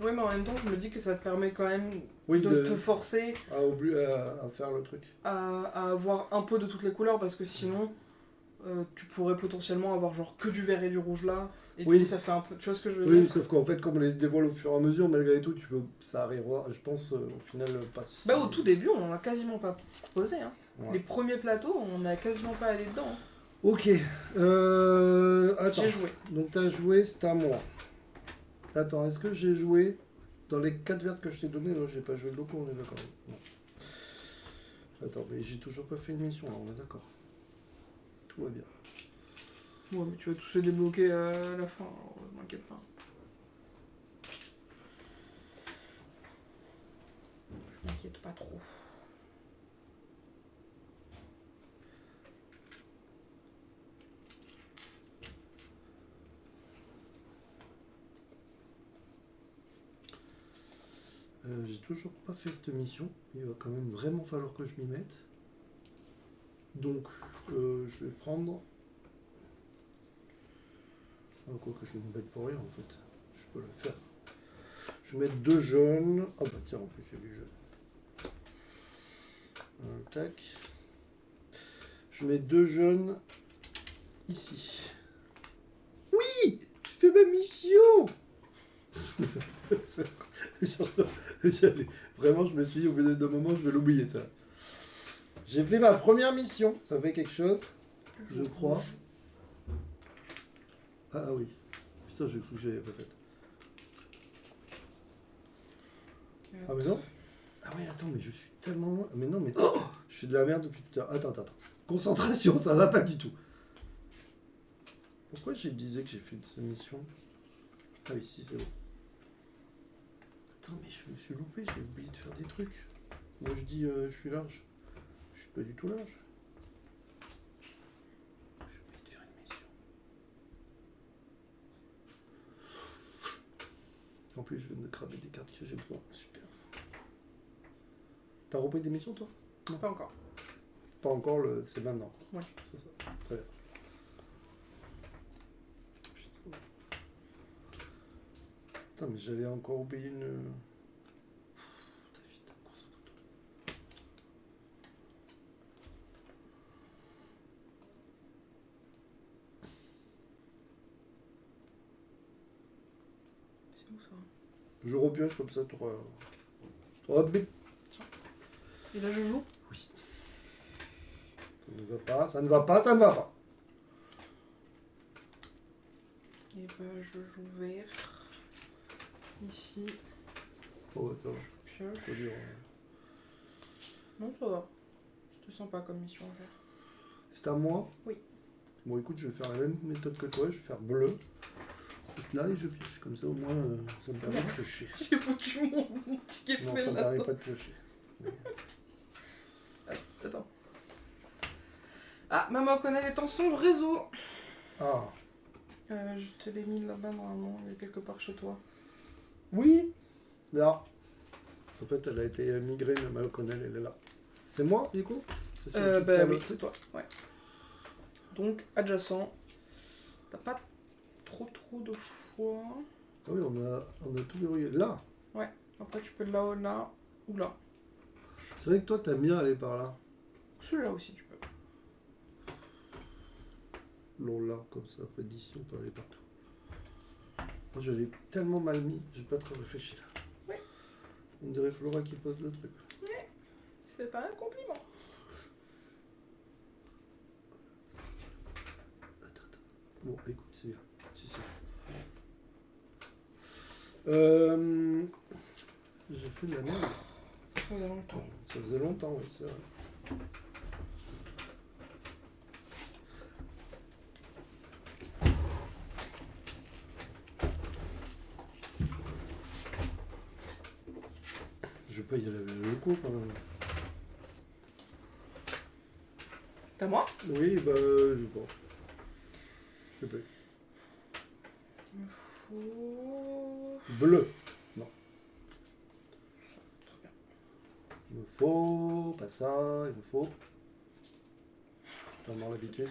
Ouais, mais en même temps, je me dis que ça te permet quand même Oui, de te forcer à faire le truc. à avoir un peu de toutes les couleurs, parce que sinon, tu pourrais potentiellement avoir genre que du vert et du rouge là, et Oui. du coup, ça fait un peu. Tu vois ce que je veux Oui, dire? sauf qu'en fait, comme on les dévoile au fur et à mesure, malgré tout, ça arrivera, je pense, au final, pas si. Bah, au tout début, on en a quasiment pas proposé. Hein. Ouais. Les premiers plateaux, on n'a quasiment pas allé dedans. Hein. Ok. Attends. J'ai joué. Donc, t'as joué, c'est à moi. Attends, est-ce que j'ai joué dans les 4 vertes que je t'ai donné? Non, j'ai pas joué beaucoup, on est d'accord. Non. Attends, mais j'ai toujours pas fait une mission, là, on est d'accord. Tout va bien. Ouais, mais tu vas tous les débloquer à la fin, alors m'inquiète pas. Je m'inquiète pas trop. J'ai toujours pas fait cette mission. Il va quand même vraiment falloir que je m'y mette. Donc, je vais prendre. Ah, quoi que je m'embête pour rien en fait. Je peux le faire. Je vais mettre 2 jaunes. Ah bah tiens, en plus il y a du jaune. Tac. Je mets 2 jaunes ici. Oui! Je fais ma mission! Vraiment, je me suis dit, au bout d'un moment, je vais l'oublier, ça. J'ai fait ma première mission. Ça fait quelque chose, je crois. Ah oui. Putain, j'ai cru que j'avais pas fait. Ah mais non. Ah oui, attends, mais je suis tellement loin. Mais non, mais... Oh, je fais de la merde depuis tout à l'heure. Attends. Concentration, ça va pas du tout. Pourquoi je disais que j'ai fait cette mission? Ah oui, si, c'est bon. Attends, mais je me suis loupé, j'ai oublié de faire des trucs. Moi je dis je suis large. Je suis pas du tout large. J'ai oublié de faire une mission. En plus je viens de cramer des cartes que j'ai besoin. Super. T'as repris des missions toi? Non. Pas encore. Pas encore, c'est maintenant. Ouais. C'est ça. Très bien. Putain, mais j'avais encore oublié une... Très vite, concentre-toi. C'est où ça? Je repioche comme ça, t'auras bip. Et là je joue? Oui. Ça ne va pas, ça ne va pas, ça ne va pas. Et ben je joue vert. Ici, Oh, ouais, ça va. je pioche. Trop dur, hein. Non, ça va. C'était sympa comme mission à faire. C'est à moi? Oui. Bon, écoute, je vais faire la même méthode que toi. Je vais faire bleu. Et là, et je pioche. Comme ça, au moins, ça me permet de piocher. J'ai foutu mon ticket Non, fait ça me là. permet pas de piocher. Attends. Ah, Maman O'Connell est en sombre réseau. Ah, Je te l'ai mis là-bas normalement, il est quelque part chez toi. oui. Là. En fait, elle a été migrée, mais O'Connell, elle est là. C'est moi, du coup? C'est celui qui tient Bah le oui, truc. c'est toi. Ouais. Donc, adjacent. T'as pas trop de choix. Ah oui, on a tout verrouillé. Là. Après, tu peux là, là ou là. C'est vrai que toi, t'aimes bien aller par là. Celui-là aussi, tu peux. Là, comme ça. Après, d'ici, on peut aller partout. Moi, je l'ai tellement mal mis, j'ai pas trop réfléchi là. Ouais. On dirait Flora qui pose le truc. C'est pas un compliment. Attends. Bon, écoute, c'est bien. Si, si. J'ai fait de la merde. Ça faisait longtemps. Ça faisait longtemps, oui, c'est vrai. Je vais pas y aller avec le locaux quand même. T'as moi? Oui, bah, je pense. Je sais plus. Il me faut... Bleu. Très bien. Il me faut, pas ça, il me faut. T'en as l'habitude.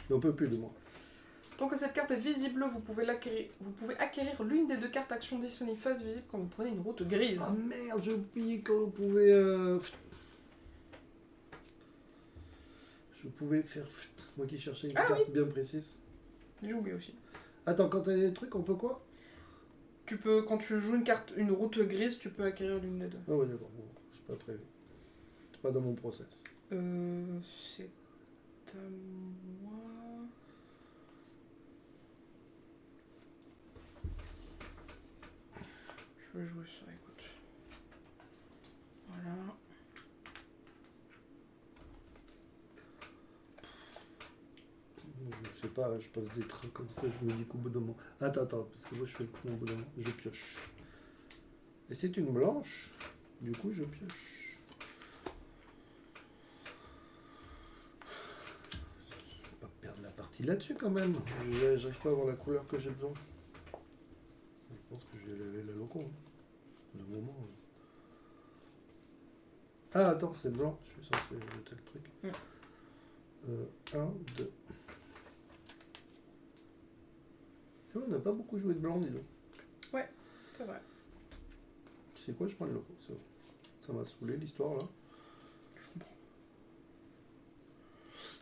Mais on peut plus de moi. Tant que cette carte est visible, vous pouvez acquérir l'une des 2 cartes actions disponibles face visible quand vous prenez une route grise. Ah merde, j'ai oublié qu'on pouvait. Je pouvais faire. Moi qui cherchais une carte bien précise. J'ai oublié aussi. Attends, quand t'as des trucs, on peut quoi? Tu peux, quand tu joues une route grise, tu peux acquérir l'une des 2. Ah ouais, d'accord, bon, j'ai pas prévu. C'est pas dans mon process. C'est à moi. Je vais jouer ça, écoute. Voilà. Je sais pas, je passe des trains comme ça, je me dis qu'au bout d'un moment. Attends, parce que moi je fais le coup au bout d'un moment, je pioche. Et c'est une blanche, du coup je pioche. Je vais pas perdre la partie là-dessus quand même. J'arrive pas à avoir la couleur que j'ai besoin. Je pense que je vais laver la loco. Le moment. Ah attends, c'est blanc, je suis censé jeter le truc. 1, 2. On n'a pas beaucoup joué de blanc, dis donc. Ouais, c'est vrai. Tu sais quoi, je prends le loco, c'est bon. Ça m'a saoulé l'histoire là. Je comprends.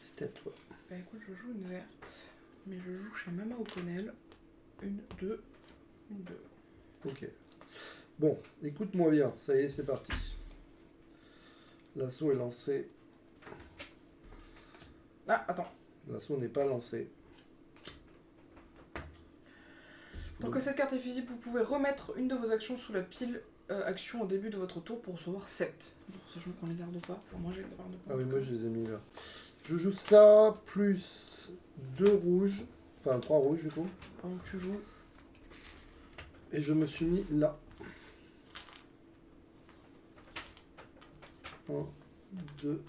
C'était à toi. Bah écoute, je joue une verte. Mais je joue chez Mama O'Connell. 1, 2, 1, 2. Ok. Bon, écoute-moi bien, ça y est, c'est parti. L'assaut est lancé. Ah, attends. L'assaut n'est pas lancé. Tant que cette carte est visible, vous pouvez remettre une de vos actions sous la pile action au début de votre tour pour recevoir 7. Bon, sachant qu'on les garde pas. Enfin, moi, je les garde pas. Ah oui, moi je les ai mis là. Je joue ça, plus 2 rouges. Enfin, 3 rouges du coup. Pendant que tu joues. Et je me suis mis là. 1, 2,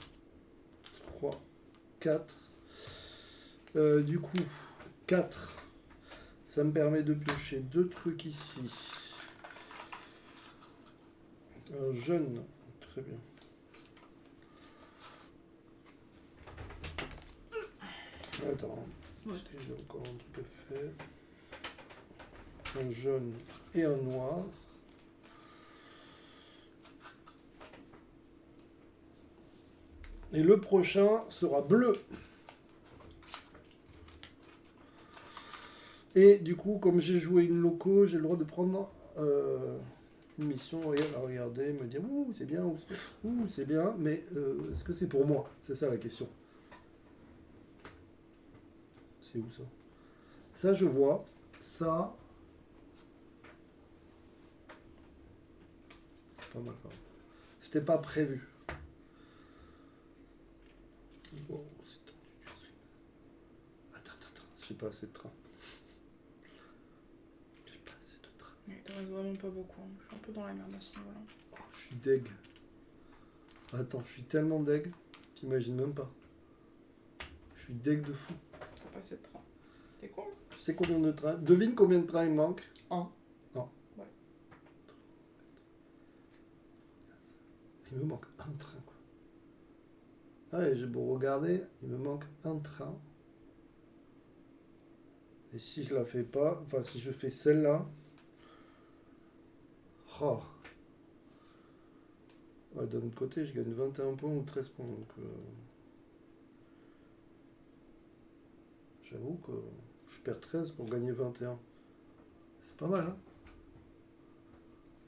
3, 4. Du coup, 4. Ça me permet de piocher 2 trucs ici. Un jaune. Très bien. Attends. Ouais. J'ai encore un truc à faire. Un jaune et un noir. Et le prochain sera bleu. Et du coup, comme j'ai joué une loco, j'ai le droit de prendre une mission et à regarder, me dire ouh c'est bien, ouh c'est bien, mais est-ce que c'est pour moi? C'est ça la question. C'est où ça? Ça je vois, ça... Pas mal quand même. C'était pas prévu. Oh, c'est tendu du truc. Attends, j'ai pas assez de train. J'ai pas assez de train. Il te reste vraiment pas beaucoup. Hein. Je suis un peu dans la merde à ce niveau-là. Oh, je suis deg. Attends, je suis tellement deg, t'imagines même pas. Je suis deg de fou. T'as pas assez de train. T'es con? Tu sais combien de trains? Devine combien de trains il me manque? Un. Non. Ouais. Il me manque un train, quoi. Ah ouais, j'ai beau regarder, il me manque un train. Et si je la fais pas, enfin si je fais celle-là... Oh. Ouais, d'un autre côté, je gagne 21 points ou 13 points, donc... J'avoue que je perds 13 pour gagner 21. C'est pas mal, hein?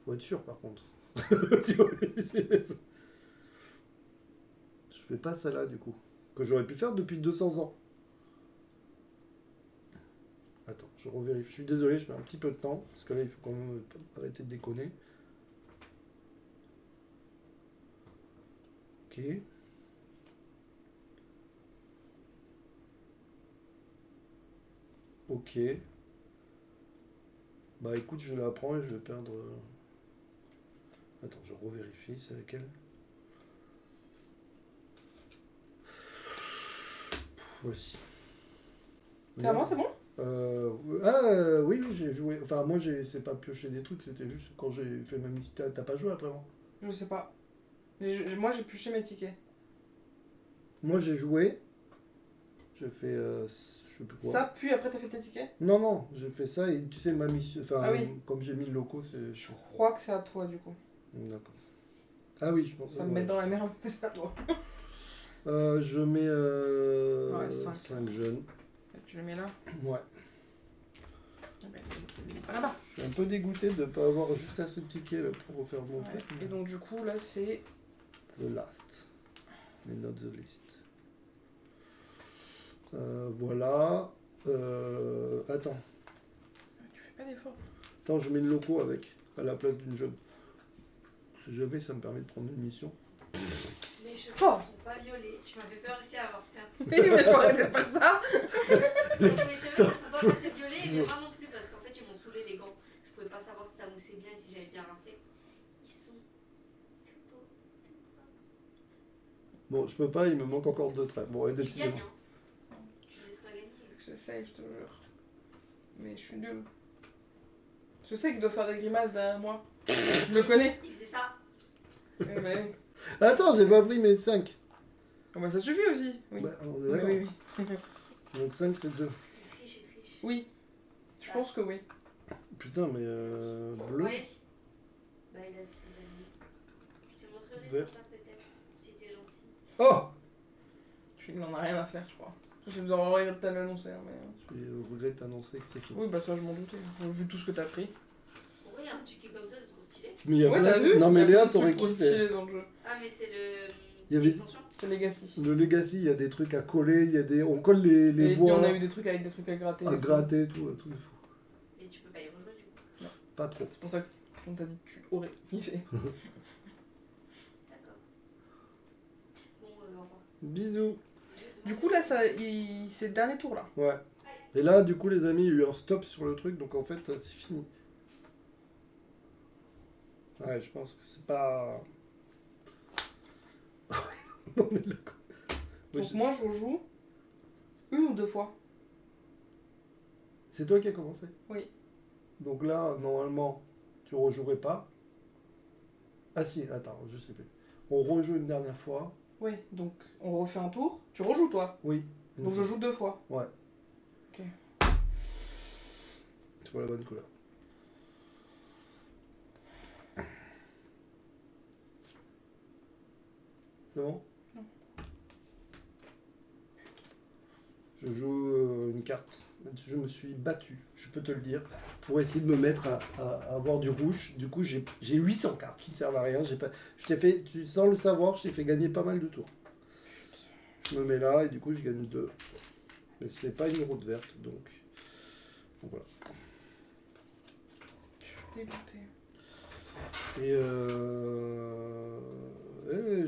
Faut être sûr, par contre. Je fais pas celle-là, du coup. Que j'aurais pu faire depuis 200 ans. Attends, je revérifie. Je suis désolé, je mets un petit peu de temps. Parce que là, il faut quand même arrêter de déconner. Ok. Ok. Bah écoute, je la prends et je vais perdre... Attends, je revérifie, c'est laquelle? Voici. C'est à moi, c'est bon? Oui, j'ai joué. Enfin, moi, c'est pas piocher des trucs, c'était juste quand j'ai fait ma mission. T'as pas joué après moi? Je sais pas. Moi, j'ai pioché mes tickets. Moi, j'ai joué. J'ai fait. Je sais plus quoi. Ça, puis après, t'as fait tes tickets? Non, j'ai fait ça et tu sais, ma mission. Enfin, Ah oui. comme j'ai mis le loco, c'est. Je crois que c'est à toi, du coup. D'accord. Ah oui, je pense. Ça me met dans la merde, mais c'est à toi. Je mets. Ouais, 5. 5 jeunes. Tu le mets là? Ouais. Ah ben, il est pas là-bas. Je suis un peu dégoûté de ne pas avoir juste assez de tickets là, pour refaire mon Ouais. truc. Et donc, du coup, là, c'est... The last. Mais not the least. Voilà. Attends. Tu fais pas d'effort. Attends, je mets le loco avec, à la place d'une jeune. Si jamais, ça me permet de prendre une mission. Mes cheveux Oh. ne sont pas violets. Tu m'avais peur aussi à avoir peur. Mais faut arrêter de faire ça. Donc mes cheveux ne sont pas passés violets et mes bras non plus parce qu'en fait ils m'ont saoulé les gants. Je pouvais pas savoir si ça moussait bien et si j'avais bien rincé. Ils sont tout beaux, tout propres. Bon, je peux pas, il me manque encore 2 traits. Bon, et Tu gagnes, décidément. hein. Tu laisses pas gagner. J'essaye, je te jure. Mais je suis nulle. Je sais qu'il doit faire des grimaces derrière moi. Je le connais. Il faisait ça. Eh ben, Attends, j'ai pas pris mes 5. oh bah ça suffit aussi. Oui. Bah, on est Oui, d'accord. oui. Donc 5, c'est 2. Il triche, il triche. Oui. Je pense que oui. Putain, mais bleu. Ouais. Bah il a dit. Je te montrerai Vert. plus tard peut-être. Si t'es gentil. Oh! Il n'en a rien à faire, je crois. J'ai besoin de regretter de l'annoncer. Hein, mais... Je regrette d'annoncer que c'est fini. Oui, bah ça, je m'en doutais. Vu tout ce que t'as pris. Pourquoi il y a un ticket comme ça, c'est trop stylé. Mais il y a Ouais, plein t'as de- vu? Non, mais Il y a Léa, plein de t'aurais trucs trop kiffé. stylés dans le jeu. Ah mais c'est le. Il y avait- l'extension. C'est Legacy. Le Legacy, il y a des trucs à coller, il y a des... on colle les Et voix on a eu des trucs avec des trucs à gratter. à gratter, tout, un truc de fou. Mais tu peux pas y rejouer du coup. Pas trop. C'est pour ça qu'on t'a dit que tu aurais kiffé. D'accord. Bon, au revoir. Bisous. Du coup, là, c'est le dernier tour, là. Ouais. Et là, du coup, les amis, il y a eu un stop sur le truc, donc en fait, c'est fini. Ouais, je pense que c'est pas... On est d'accord. Ouais, Donc moi, je rejoue 1 ou 2 fois. C'est toi qui as commencé? Oui. Donc là, normalement, tu rejouerais pas. Ah si, attends, je sais plus. On rejoue une dernière fois. Oui, donc on refait un tour. Tu rejoues, toi. Oui. Donc je joue 2 fois. Ouais. Ok. Tu vois la bonne couleur. C'est bon? Non. Je joue une une carte. Je me suis battu, je peux te le dire, pour essayer de me mettre à avoir du rouge. Du coup, j'ai 800 cartes qui ne servent à rien. Je t'ai fait, sans le savoir, je t'ai fait gagner pas mal de tours. Je me mets là et du coup, je gagne 2. Mais c'est pas une route verte, donc voilà. Je suis dégoûté. Et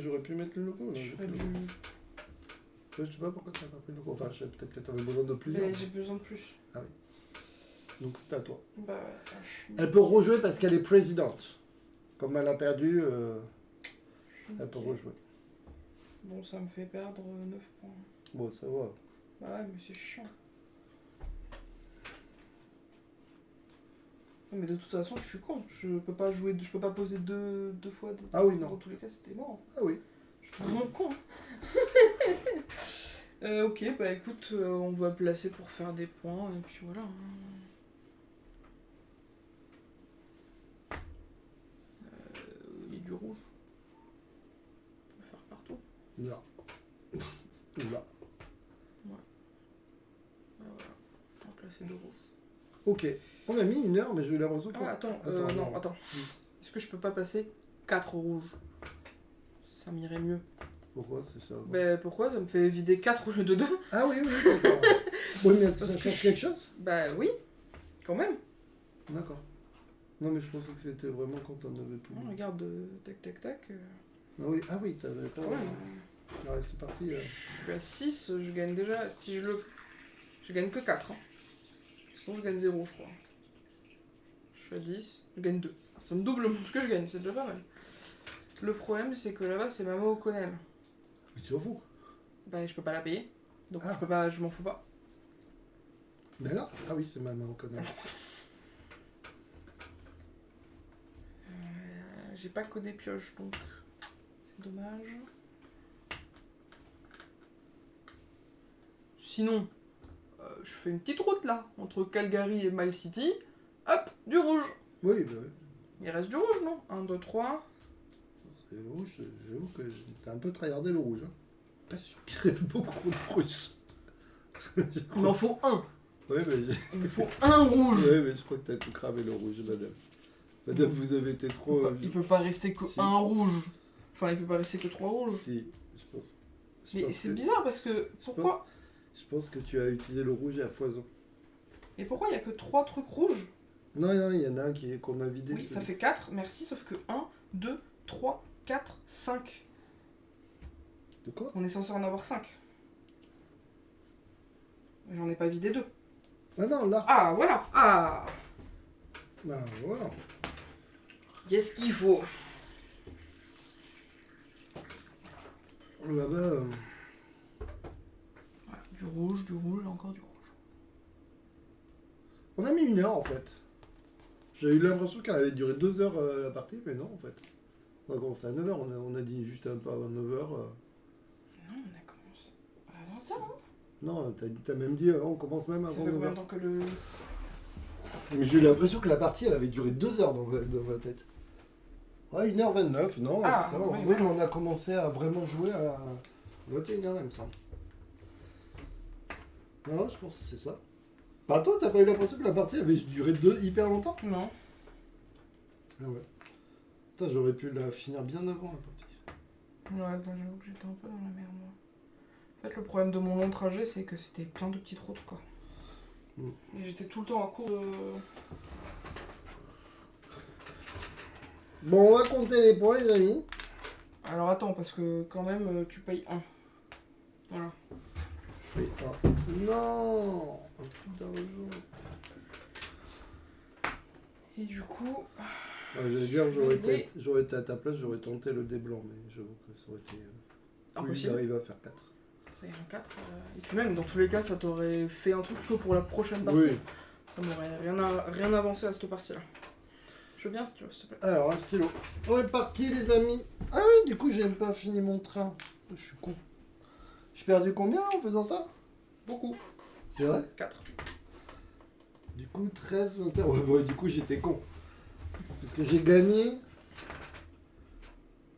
j'aurais pu mettre le logo. Là, j'ai J'aurais plus dû... le logo. Je sais pas pourquoi ça n'a pas pris le logo. Enfin, peut-être que tu avais besoin de plusieurs. Mais j'ai besoin de plus. Donc c'est à toi. Bah ouais, je suis... Elle peut rejouer parce qu'elle est présidente. Comme elle a perdu, elle peut Ok. rejouer. Bon, ça me fait perdre 9 points. Bon, ça va. Bah ouais, mais c'est chiant. Non, mais de toute façon, je suis con. Je peux pas jouer, je peux pas poser deux fois. Ah oui, non. Dans tous les cas, c'était mort. Ah oui. Je suis vraiment con. Ok, bah écoute, on va placer pour faire des points, et puis voilà. Il y a du rouge. On peut faire partout. Là. Là. Bah voilà, on va placer de rouge. Ok. On a mis 1 heure, mais j'ai eu l'impression qu'on... Ah, attends, Attends, non, attends. Est-ce que je peux pas passer 4 rouges? Ça m'irait mieux. Pourquoi c'est ça? Bah pourquoi? Ça me fait vider 4 au lieu de 2? Ah oui, d'accord. Oui, mais est-ce que Parce ça que change quelque chose? Bah oui, quand même. D'accord. Non, mais je pensais que c'était vraiment quand on avait plus. Oh, regarde, tac tac tac. Ah oui, t'avais pas... Ouais, Ah ouais, c'est parti. je suis à 6, je gagne déjà. Si je le. Je gagne que 4. Hein. Sinon, je gagne 0, je crois. Je suis à 10, je gagne 2. Ça me double ce que je gagne, c'est déjà pas mal. Le problème, c'est que là-bas, c'est Mama O'Connell. Mais tu t'en fous. Bah, je peux pas la payer. Donc, Ah. je peux pas, je m'en fous pas. Mais là? Ah oui, c'est maman, on connaît. J'ai pas que des pioches, donc c'est dommage. Sinon, je fais une petite route là, entre Calgary et Mile City. Hop, du rouge. Oui, bah oui. Il reste du rouge, non? 1, 2, 3. C'est le rouge, j'avoue que t'as un peu tryhardé le rouge. Hein. Pas sûr qu'il reste beaucoup de rouge. Il m'en faut un. Ouais, mais Il me faut un rouge. ouais, mais je crois que t'as tout cramé le rouge, madame. Madame, vous avez été trop... Il peut pas rester que Si. un rouge. Enfin, il peut pas rester que 3 rouges. Si, je pense. Je Mais pense c'est que- bizarre parce que. Pourquoi? Je pense que tu as utilisé le rouge à foison. Et pourquoi il y a que 3 trucs rouges? Non, non, il y en a un qu'on a vidé. Oui, ça fait 4, merci, sauf que 1, 2, 3, 4, 5. De quoi? On est censé en avoir 5. J'en ai pas vidé 2. Ah non, là. Ah, voilà. Ah, Ah, voilà. qu'est-ce qu'il faut? Là-bas... Voilà, du rouge, et encore du rouge. On a mis 1 heure, en fait. J'ai eu l'impression qu'elle avait duré 2 heures la partie, mais non, en fait. On a commencé à 9 heures, on a dit juste un peu avant 9 heures. Non, on a commencé à 20 h. Non, t'as même dit, on commence même Ça avant fait 9 combien de heures. temps que le... Mais j'ai eu l'impression que la partie, elle avait duré 2 heures dans ma tête. Ouais, 1h29, non, Ah, c'est ça. oui, Oui, voilà. mais on a commencé à vraiment jouer à 21h, il me semble. Non, je pense que c'est ça. Bah toi, t'as pas eu l'impression que la partie avait duré hyper longtemps? Non. Ah ouais. Putain, j'aurais pu la finir bien avant la partie. Ouais, bah, j'avoue que j'étais un peu dans la merde, moi. En fait, le problème de mon long trajet, c'est que c'était plein de petites routes, quoi. Mm. Et j'étais tout le temps à court de... Bon, on va compter les points, les amis. Alors attends, parce que quand même, tu payes 1. Voilà. Oui, ah. Non, un truc d'argent. Et du coup... Ouais, j'allais dire, Oui. j'aurais été à ta place, j'aurais tenté le dé blanc, mais j'avoue que ça aurait été... Oui, Impossible. j'arrive à faire 4. Ça irait en 4. Et puis même, dans tous les cas, ça t'aurait fait un truc que pour la prochaine partie. Oui. Ça m'aurait rien avancé à cette partie-là. Je veux bien, si tu veux, s'il te plaît. Alors, un stylo. On est parti, les amis. Ah oui, du coup, j'ai même pas fini mon train. Je suis con. J'ai perdu combien en faisant ça? Beaucoup. C'est vrai? 4. Du coup, 13, 21. Ouais, bon, du coup, j'étais con. Parce que j'ai gagné.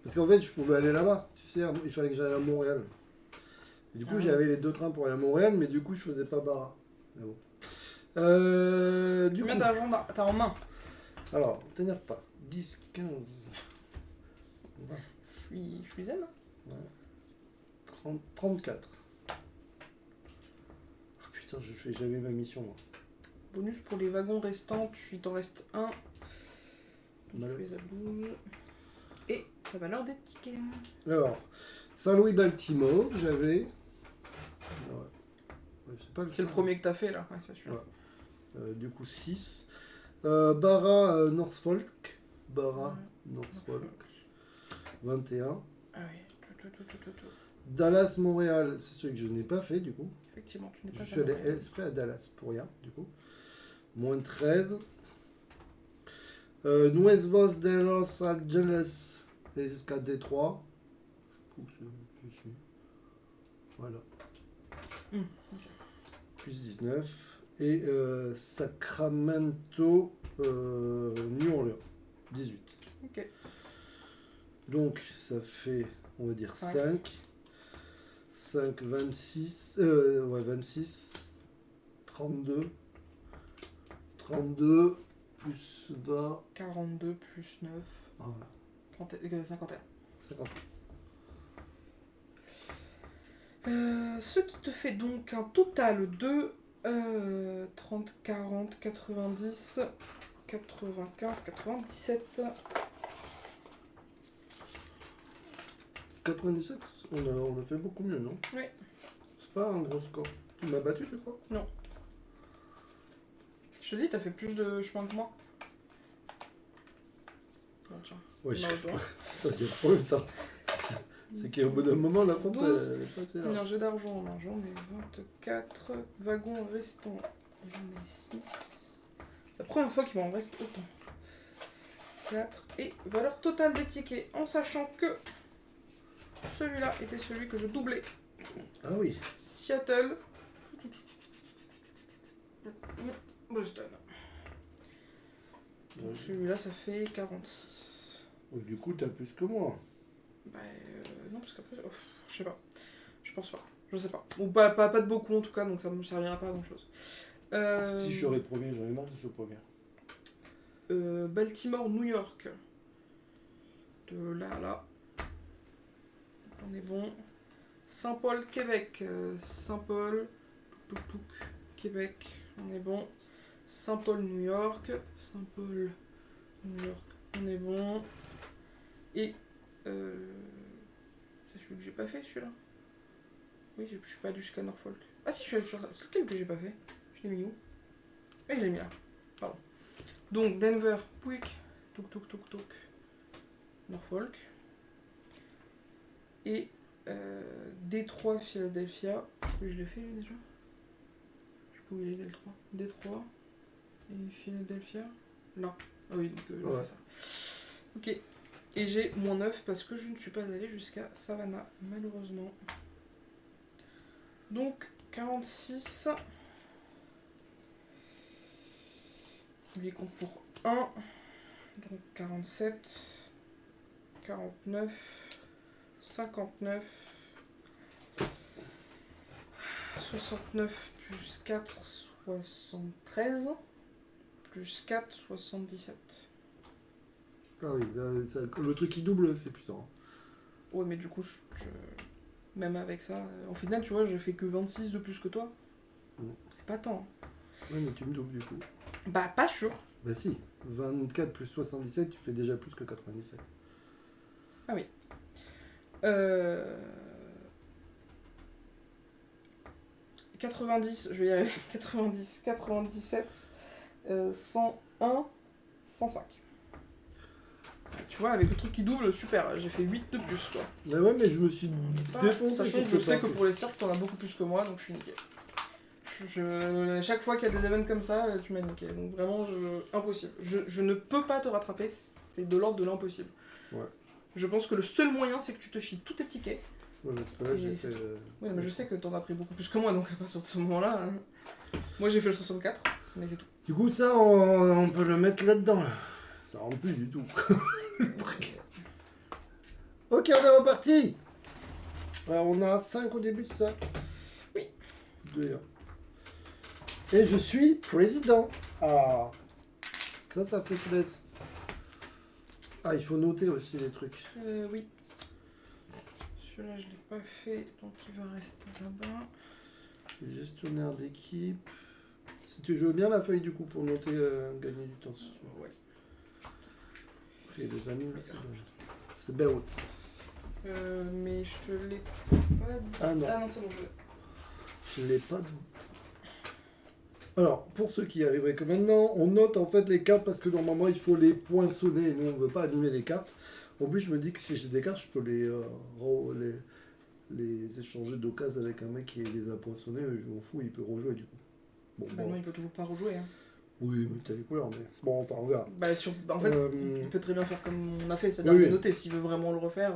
Parce qu'en fait, je pouvais aller là-bas. Tu sais, il fallait que j'aille à Montréal. Et du coup, Ah. j'avais les 2 trains pour aller à Montréal, mais du coup, je faisais pas Barra. Ah bon. Du Combien coup, d'argent t'as en main? alors, t'énerve pas. 10, 15, 20, Je suis zen. 30, 34. Ah putain, je fais jamais ma mission, moi. Bonus pour les wagons restants, il t'en reste un. Malheureux. Tu les as 12. Et la valeur des tickets. Alors, Saint-Louis-Baltimore, j'avais. Ouais, c'est pas C'est le premier que t'as fait là. Ouais, c'est celui-là. Ouais. Du coup, 6. Barra Norfolk. Barra Norfolk. 21. Ah oui. Tout. Dallas, Montréal, c'est celui que je n'ai pas fait du coup. Effectivement, tu n'es Je pas suis allé allé. exprès à Dallas pour rien du coup. Moins 13. Nuevos de Los Angeles et jusqu'à Détroit. Je suis. Voilà. Ok. Plus 19. Et Sacramento, New Orleans. 18. Ok. Donc ça fait, on va dire 5. 5, 26. Ouais, 26. 32. 32 plus 20. 42 plus 9. Ah ouais, 51. 50. Ce qui te fait donc un total de 30, 40, 90, 95, 97. 97, on a fait beaucoup mieux, non? Oui. C'est pas un gros score. Tu m'as battu, je crois? Je te dis, t'as fait plus de chemin que moi. Bon, tiens. Ouais, Non, je je vois. ça, c'est le problème, ça. C'est qu'au bout d'un moment, la fonte, 12. elle est passée là. Combien j'ai d'argent là? J'en ai 24. Wagons restants. J'en ai 6. La première fois qu'il m'en reste autant. 4. Et valeur totale des tickets. En sachant que celui-là était celui que je doublais. Ah oui. Seattle. Boston. Donc celui-là, ça fait 46. Du coup, t'as plus que moi. Bah, non, parce qu'après, je sais pas. Je pense pas. Je sais pas. Ou pas de beaucoup en tout cas, donc ça me servira pas à grand chose. Si je serais premier, j'en ai marre de ce premier. Baltimore, New York. De là à là. On est bon. Saint-Paul, Québec. Saint-Paul, Québec. On est bon. Saint-Paul, New York. Saint-Paul, New York. On est bon. Et c'est celui que j'ai pas fait, celui-là. Oui, je suis pas allé jusqu'à Norfolk. Ah si, je suis allé sur... C'est lequel que j'ai pas fait? Je l'ai mis où? Et je l'ai mis là. Pardon. Donc, Denver, Pouic, touk. Norfolk. Et Détroit, Philadelphia. Je l'ai fait lui déjà? Je sais pas où il est, Détroit. Détroit. Et Philadelphia. Là. Ah oui, donc j'ai fait ça. Ok. Et j'ai moins 9 parce que je ne suis pas allé jusqu'à Savannah, malheureusement. Donc, 46. Lui compte pour 1. Donc, 47. 49. 59. 69 plus 4, 73. Plus 4, 77. Ah oui, là, le truc qui double, c'est puissant. Ouais, mais du coup, même avec ça, en final, tu vois, j'ai fait que 26 de plus que toi. C'est pas tant. Ouais, mais tu me doubles du coup. Bah, pas sûr. Bah si, 24 plus 77, tu fais déjà plus que 97. Ah oui. 90, je vais y arriver. 90, 97, 101, 105. Tu vois, avec le truc qui double, super, j'ai fait 8 de plus, quoi. Bah ouais, mais je me suis défoncé Sachant sur que ce je sais que parc. pour les cirques, t'en as beaucoup plus que moi, donc je suis niqué. Chaque fois qu'il y a des événements comme ça, tu m'as niqué. Donc vraiment, impossible. Je ne peux pas te rattraper, c'est de l'ordre de l'impossible. Ouais. Je pense que le seul moyen, c'est que tu te chies tous tes tickets. Ouais, mais c'est pas là, j'ai fait... Oui, mais je sais que t'en as pris beaucoup plus que moi, donc à partir de ce moment-là... Moi j'ai fait le 64, mais c'est tout. Du coup, ça, on peut le mettre là-dedans. Là. Ça rentre plus du tout. Le truc. Ok, on est reparti. Alors, on a 5 au début, c'est ça? Oui. 2 et 1. Et je suis président. Ah, ça fait plaisir. Ah, il faut noter aussi les trucs. Oui. Celui-là, je l'ai pas fait, donc il va rester là-bas. Gestionnaire d'équipe. Si tu veux bien la feuille du coup pour noter, gagner du temps. Ouais. Après les amis, là, c'est bien haut. Mais je te l'ai pas dit. Ah non. Ah non, c'est bon, je l'ai. Je l'ai pas. Alors, pour ceux qui arriveraient que maintenant, on note en fait les cartes parce que normalement il faut les poinçonner. Nous, on ne veut pas abîmer les cartes. En plus, je me dis que si j'ai des cartes, je peux les échanger d'occasion avec un mec qui les a poinçonnés. Je m'en fous, il peut rejouer du coup. Bon, Bah non, il peut toujours pas rejouer. Hein. Oui, mais t'as les couleurs, mais bon, enfin, on verra. Bah, en fait, il peut très bien faire comme on a fait, c'est-à-dire oui. le noter s'il veut vraiment le refaire.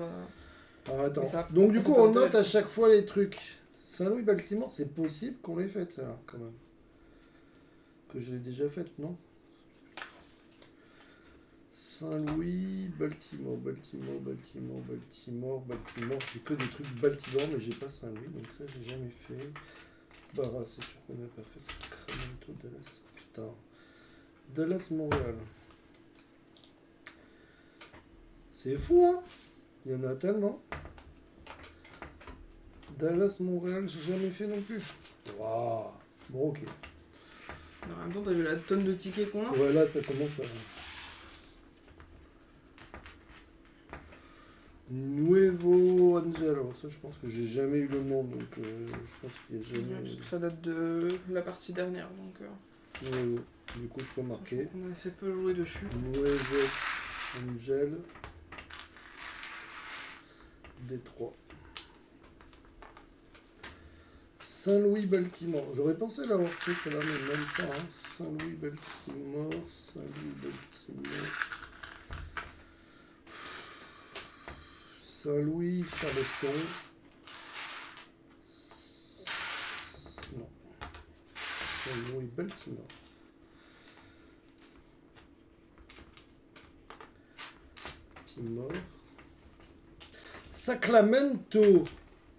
Alors, attends. Ça, Donc, du ça coup, peut on note intéresser. à chaque fois les trucs. Saint-Louis-Baltimore, c'est possible qu'on l'ait faite, celle-là, quand même. Que je l'ai déjà faite, non? Saint-Louis, Baltimore. J'ai que des trucs Baltimore, mais j'ai pas Saint-Louis, donc ça, j'ai jamais fait. Barra, c'est sûr qu'on n'a pas fait. Sacramento, Dallas. Putain. Dallas, Montréal. C'est fou, hein? Il y en a tellement. Dallas, Montréal, j'ai jamais fait non plus. Waouh. Bon, ok. En même temps, t'as vu la tonne de tickets qu'on a? Ouais, là, ça commence à... Nuevo Angelo. Ça, je pense que j'ai jamais eu le nom, donc je pense qu'il n'y a jamais... Parce que ça date de la partie dernière, donc... Nuevo. Du coup, je peux marquer. On a fait peu jouer dessus. Nuevo Angel. Détroit. Saint-Louis-Baltimore. J'aurais pensé l'avoir fait, celle-là, mais même pas. Hein. Saint-Louis-Baltimore. Saint-Louis-Charleston. Non. Saint-Louis-Baltimore. Baltimore. Sacramento.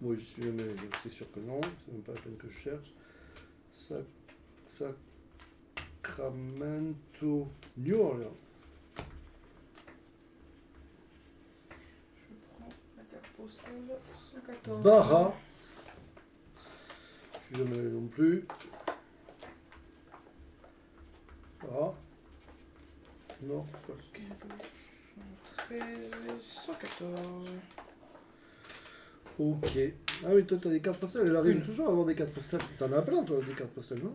Moi, je suis jamais, donc c'est sûr que non. C'est même pas la peine que je cherche. Sacramento. New Orleans. Je prends la carte postale 114. Barra. Je suis jamais allé non plus. Barra. Norfolk. 114. Ok. Ah oui, toi t'as des cartes postales. Elle arrive Une. toujours à avoir des cartes postales. T'en as plein, toi, des cartes postales, non?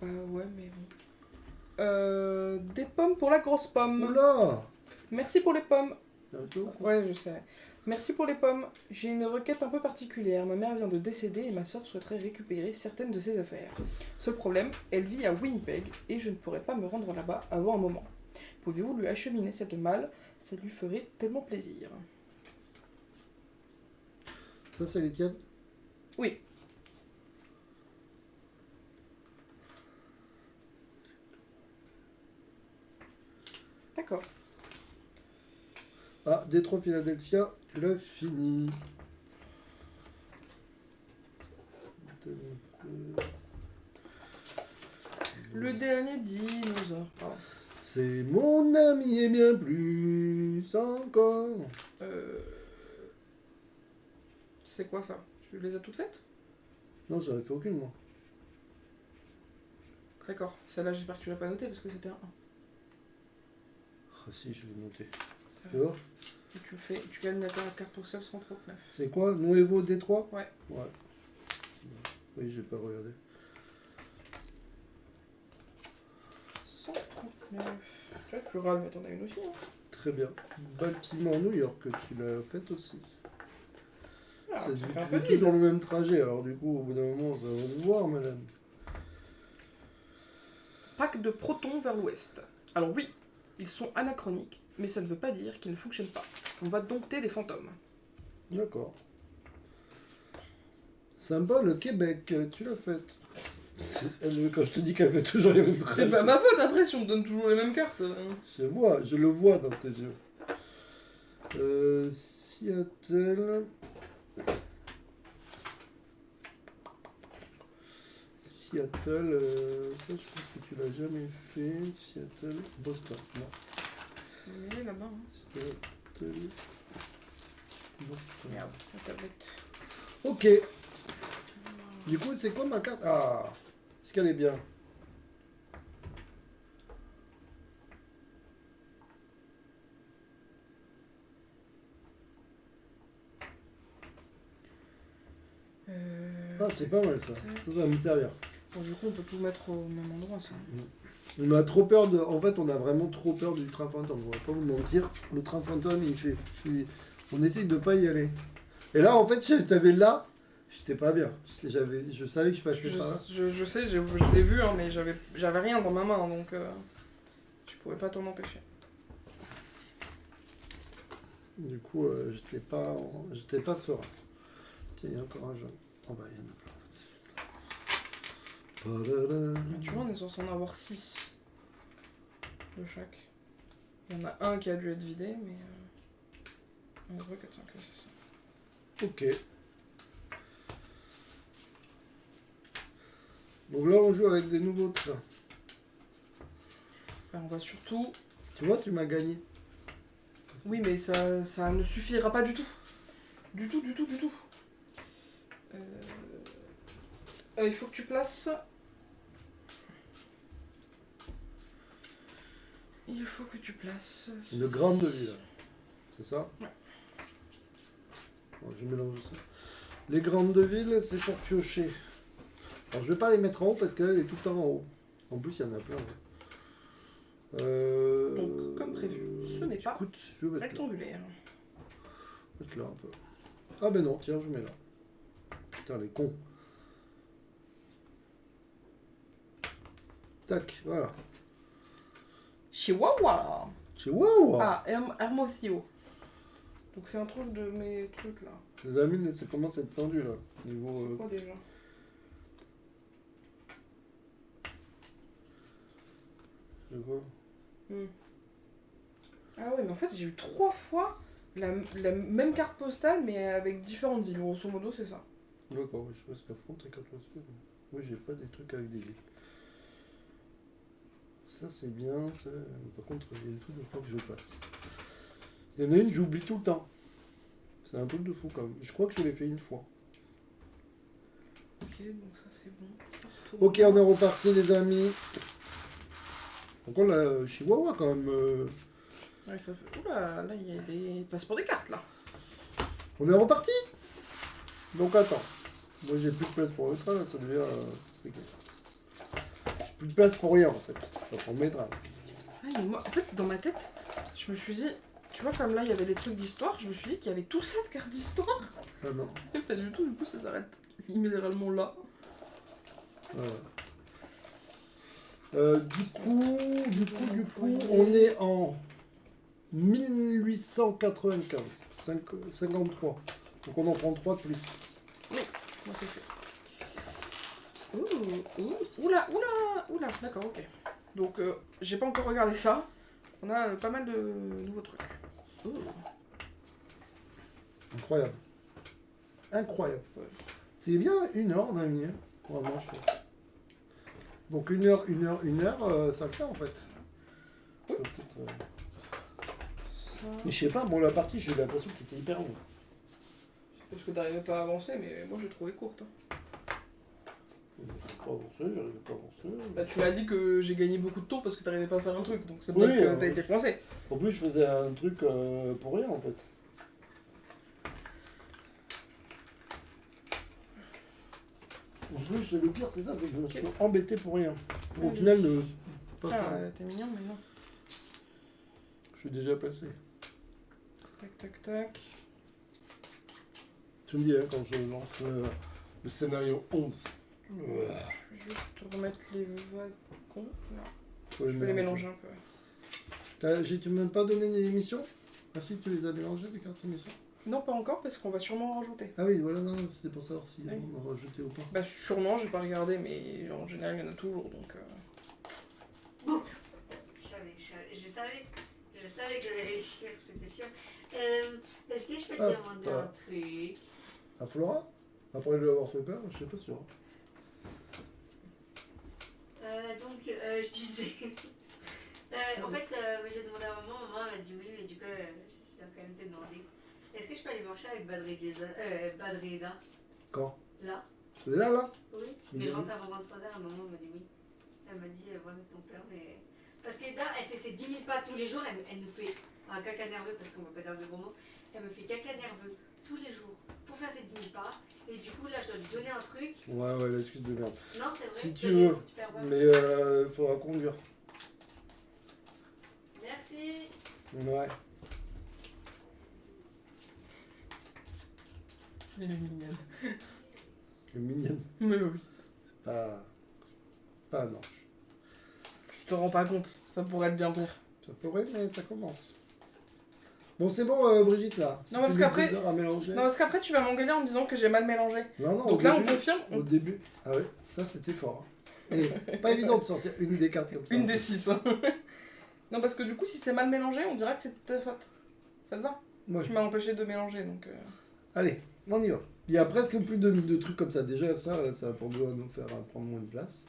Bah ouais, mais bon. Des pommes pour la grosse pomme. Oula. Merci pour les pommes. Bientôt. Ouais, je sais. Merci pour les pommes. J'ai une requête un peu particulière. Ma mère vient de décéder et ma soeur souhaiterait récupérer certaines de ses affaires. Seul problème, elle vit à Winnipeg et je ne pourrais pas me rendre là-bas avant un moment. Pouvez-vous lui acheminer cette malle? Ça lui ferait tellement plaisir. Ça, c'est les tiennes? Oui. D'accord. Ah, Détroit, Philadelphia, tu l'as fini. Le dernier dinosaure. Pardon. C'est mon ami et bien plus encore. C'est quoi ça? Tu les as toutes faites? Non, j'en ai fait aucune, moi. D'accord. Celle-là, j'espère que tu l'as pas notée parce que c'était un 1. Ah si, je l'ai noté. Tu vois? Et tu gagnes la carte postale 139. C'est quoi? Nuevo Détroit? Ouais. Ouais. Oui, j'ai pas regardé. 139. Tu vois, tu râles, mais t'en as une aussi, hein. Très bien. Baltimore, New York, tu l'as fait aussi. Ah, Ça, ça tu fait un fais peu toujours vide. le même trajet, alors du coup, au bout d'un moment, ça va se voir, madame. Pack de protons vers l'ouest. Alors oui, ils sont anachroniques, mais ça ne veut pas dire qu'ils ne fonctionnent pas. On va dompter des fantômes. D'accord. Sympa, le Québec, tu l'as fait. Quand je te dis qu'elle fait toujours les mêmes C'est trajets. pas ma faute après si on me donne toujours les mêmes cartes. Je le vois dans tes yeux. Seattle. Seattle, ça je pense que tu l'as jamais fait. Seattle, Boston. Non. Il est là-bas. Hein. Seattle, Boston. Merde, la tablette. Ok. Du coup, c'est quoi ma carte? Ah, est-ce qu'elle est bien? Ah, c'est pas mal ça. Ça va me servir. Bon, du coup, on peut tout mettre au même endroit, ça. On a trop peur de. En fait, on a vraiment trop peur du train fantôme. On va pas vous mentir. Le train fantôme, on essaye de pas y aller. Et là, en fait, t'avais là. J'étais pas bien. Je savais que je passais par là. Je sais, je l'ai vu, hein, mais j'avais rien dans ma main, donc je pouvais pas t'en empêcher. Du coup, j'étais pas serein. Tiens, il y a encore un jaune. Oh bah, il y en a plein. Tu vois, on est censé en avoir 6 de chaque. Il y en a un qui a dû être vidé, mais. On voit 4, 5, c'est ça. Ok. Donc là, on joue avec des nouveaux trains. Ben, on va surtout. Tu vois, tu m'as gagné. Oui, mais ça ne suffira pas du tout. Du tout. Il faut que tu places. Il faut que tu places. Une grande ville. C'est ça? Ouais. Bon, je mélange ça. Les grandes villes, c'est pour piocher. Alors, je vais pas les mettre en haut parce qu'elle est tout le temps en haut. En plus, il y en a plein. Donc, comme prévu, ce n'est pas écoute, je vais mettre là. rectangulaire. Mettre là un peu. Ah ben non, tiens, je mets là. Putain, les cons. Tac, voilà. Chihuahua. Chihuahua. Ah, Hermothio. Donc c'est un truc de mes trucs là. Les amis, ça commence à être tendu là. Niveau. Quoi déjà? Je vois. Ah ouais, mais en fait j'ai eu 3 fois la même carte postale mais avec différentes villes. Grosso modo, c'est ça. D'accord, je sais pas ce qu'affronte ta carte postale. Moi j'ai pas des trucs avec des villes. Ça c'est bien, ça... par contre il y a des trucs de fois que je passe. Il y en a une, j'oublie tout le temps. C'est un truc de fou quand même. Je crois que je l'ai fait une fois. Ok, donc ça c'est bon. Ça retourne. Ok, on est reparti les amis. Donc on a Chihuahua quand même. Ouais, ça fait... Oula, là il y a des passes pour des cartes là. On est reparti. Donc attends. Moi j'ai plus de place pour le train, là, ça devient... J'ai plus de place pour rien en fait. Ça prend mes draps. Ah, mais moi, en fait, dans ma tête, je me suis dit, tu vois, comme là il y avait des trucs d'histoire, je me suis dit qu'il y avait tout ça de cartes d'histoire. Ah non. Et pas du tout, du coup ça s'arrête immédiatement là. Voilà. Du coup, on est en 1895, 53. Donc on en prend 3 de plus. Moi c'est fait. Oula, d'accord, ok. Donc j'ai pas encore regardé ça. On a pas mal de nouveaux trucs. Incroyable. Incroyable. Ouais. C'est bien 1 heure on a mis, hein, pour un moment, je pense. Donc 1 heure, ça le fait en fait. Oui. Ça... Mais je sais pas, bon la partie j'ai l'impression qu'il était hyper long. Parce que t'arrivais pas à avancer, mais moi j'ai trouvé courte. J'arrivais pas à avancer. Bah, tu m'as dit que j'ai gagné beaucoup de tours parce que t'arrivais pas à faire un truc, donc c'est Oui, peut-être que t'as été coincé. En plus je faisais un truc pour rien en fait. En plus le pire c'est ça, c'est que je me suis embêté pour rien. Au Oui. final, pas Ah, faire. t'es mignon, mais non. Je suis déjà passé. Tac. Tu me dis hein, quand je lance le scénario 11. Je vais juste remettre les wagons. Là. Faut Je vais les mélanger un peu. Tu m'as même pas donné des émissions? Ah si, tu les as mélangées, des cartes émissions? Non, pas encore, parce qu'on va sûrement en rajouter. Ah oui, voilà, non, c'était pour savoir si Oui. on en rajoutait ou pas. Bah sûrement, j'ai pas regardé, mais en général, il y en a toujours, donc... Je savais que j'allais réussir, c'était sûr. Est-ce que je peux te demander un truc? À Flora? Après lui avoir fait peur, je sais pas sûr. je disais. En fait, j'ai demandé à maman elle a dit oui, mais du coup, je dois quand même te demander. Est-ce que je peux aller marcher avec Badreda Quand? Là Là? Oui. Mais je rentre avant 23h, maman m'a dit oui. Elle m'a dit, va avec ton père, mais. Parce qu'Eda, elle fait ses 10 000 pas tous les jours, elle nous fait un caca nerveux, parce qu'on va pas dire de gros mots. Elle me fait caca nerveux tous les jours pour faire ses 10 000 pas. Et du coup, là, je dois lui donner un truc. Ouais, l'excuse de merde. Non, c'est vrai. Si tu veux. Mais faudra conduire. Merci. Ouais. Elle est mignonne. C'est mignonne. Mais oui. Pas un ange. Tu te rends pas compte, ça pourrait être bien pire. Ça pourrait, mais ça commence. Bon, c'est bon, Brigitte, là. Non, parce qu'après- à mélanger. Non, parce qu'après, tu vas m'engueuler en me disant que j'ai mal mélangé. Non, Donc au là, début, on confirme. Au début. Ah ouais, ça c'était fort. Hein. Et pas évident de sortir une des cartes comme ça. Une des 6. Non, parce que du coup, si c'est mal mélangé, on dirait que c'est de ta faute. Ça te va? Ouais. Tu m'as empêché de mélanger, donc... Allez, on y va. Il y a presque plus de trucs comme ça. Déjà, ça va pour nous faire prendre moins de place.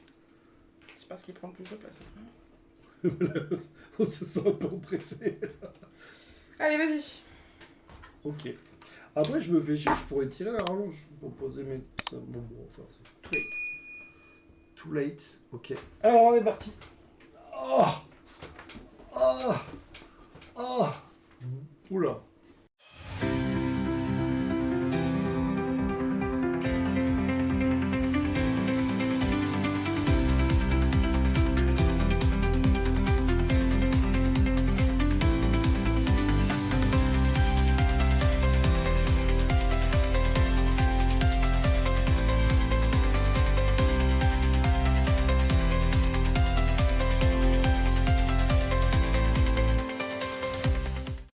C'est parce qu'il prend plus de place. On se sent un peu pressé. Allez, vas-y. Ok. Après, je me fais chier, je pourrais tirer la rallonge pour poser mes. Bon, enfin, c'est Too late. too late. Ok. Alors, on est parti. Oh